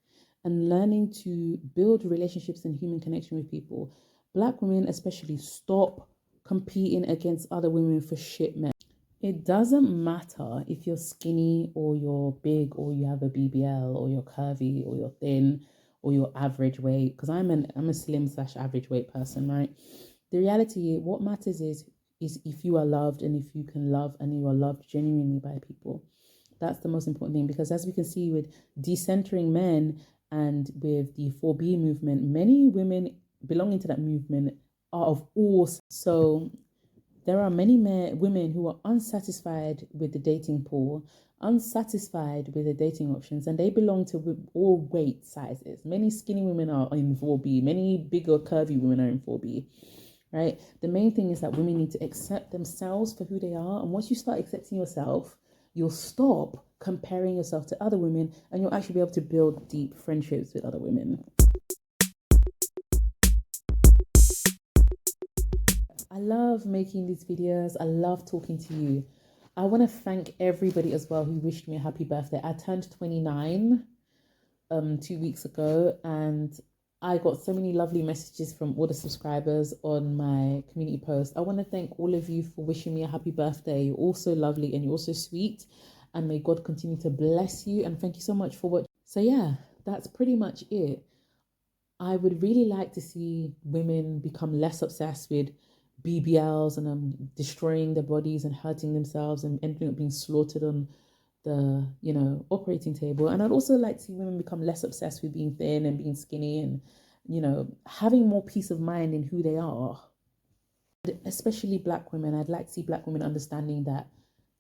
and learning to build relationships and human connection with people. Black women especially, stop competing against other women for shit men. It doesn't matter if you're skinny or you're big or you have a BBL or you're curvy or you're thin or you're average weight, because I'm a slim/average weight person, right? The reality, what matters is if you are loved and if you can love and you are loved genuinely by people. That's the most important thing, because as we can see with decentering men and with the 4B movement, many women belonging to that movement are of all. So there are many women who are unsatisfied with the dating pool, unsatisfied with the dating options, and they belong to all weight sizes. Many skinny women are in 4B, many bigger curvy women are in 4B, right? The main thing is that women need to accept themselves for who they are. And once you start accepting yourself, you'll stop comparing yourself to other women, and you'll actually be able to build deep friendships with other women. I love making these videos. I love talking to you. I want to thank everybody as well who wished me a happy birthday. I turned 29 2 weeks ago, and I got so many lovely messages from all the subscribers on my community post. I want to thank all of you for wishing me a happy birthday. You're all so lovely and you're all so sweet, and may God continue to bless you, and thank you so much for watching. So yeah, that's pretty much it. I would really like to see women become less obsessed with BBLs and destroying their bodies and hurting themselves and ending up being slaughtered on the, you know, operating table. And I'd also like to see women become less obsessed with being thin and being skinny and, you know, having more peace of mind in who they are. Especially Black women. I'd like to see Black women understanding that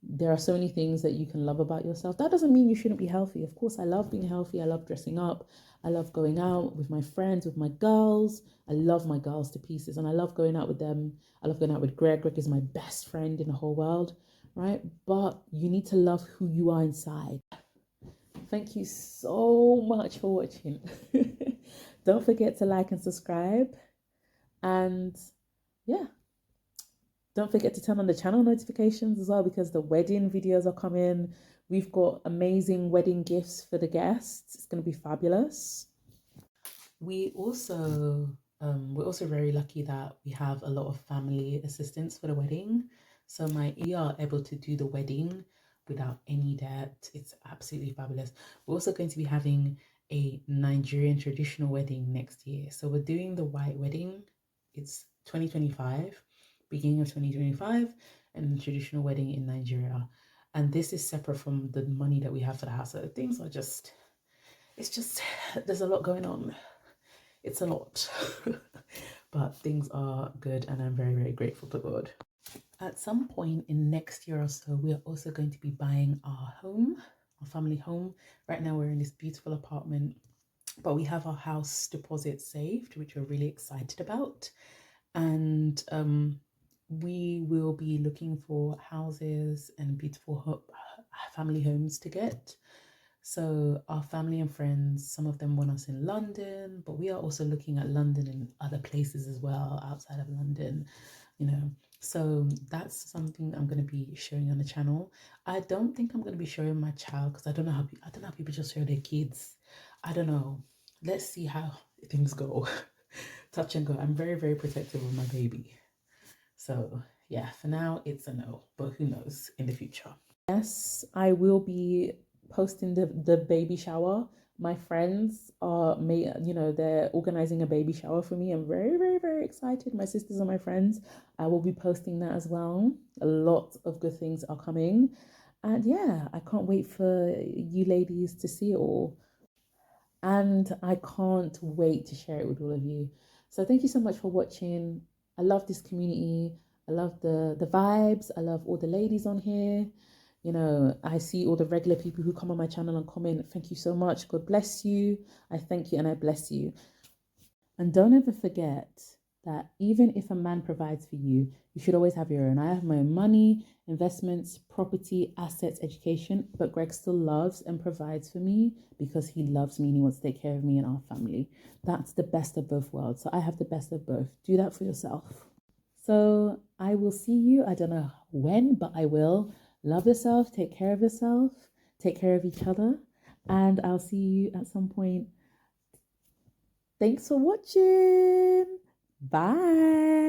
there are so many things that you can love about yourself. That doesn't mean you shouldn't be healthy. Of course, I love being healthy. I love dressing up. I love going out with my friends, with my girls. I love my girls to pieces and I love going out with them. I love going out with Greg. Greg is my best friend in the whole world, right? But you need to love who you are inside. Thank you so much for watching. Don't forget to like and subscribe. And yeah. Don't forget to turn on the channel notifications as well because the wedding videos are coming. We've got amazing wedding gifts for the guests. It's going to be fabulous. We're also very lucky that we have a lot of family assistance for the wedding. So my are able to do the wedding without any debt. It's absolutely fabulous. We're also going to be having a Nigerian traditional wedding next year. So we're doing the white wedding. It's 2025. Beginning of 2025, and the traditional wedding in Nigeria. And this is separate from the money that we have for the house. So things are just, it's just, there's a lot going on. It's a lot. But things are good and I'm very, very grateful to God. At some point in next year or so, we're also going to be buying our home, our family home. Right now we're in this beautiful apartment, but we have our house deposit saved, which we're really excited about. And we will be looking for houses and beautiful family homes to get. So our family and friends, some of them want us in London, but we are also looking at London and other places as well outside of London, you know. So that's something I'm going to be showing on the channel. I don't think I'm going to be showing my child because I don't know how people just show their kids. I don't know. Let's see how things go. Touch and go. I'm very, very protective of my baby. So yeah, for now it's a no, but who knows in the future. Yes, I will be posting the baby shower. My friends are, you know, they're organizing a baby shower for me. I'm very, very, very excited. My sisters and my friends, I will be posting that as well. A lot of good things are coming. And yeah, I can't wait for you ladies to see it all. And I can't wait to share it with all of you. So thank you so much for watching. I love this community. I love the vibes. I love all the ladies on here. You know, I see all the regular people who come on my channel and comment. Thank you so much. God bless you. I thank you and I bless you. And don't ever forget that even if a man provides for you, you should always have your own. I have my own money, investments, property, assets, education, but Greg still loves and provides for me because he loves me and he wants to take care of me and our family. That's the best of both worlds. So I have the best of both. Do that for yourself. So I will see you. I don't know when, but I will. Love yourself. Take care of yourself. Take care of each other. And I'll see you at some point. Thanks for watching. Bye.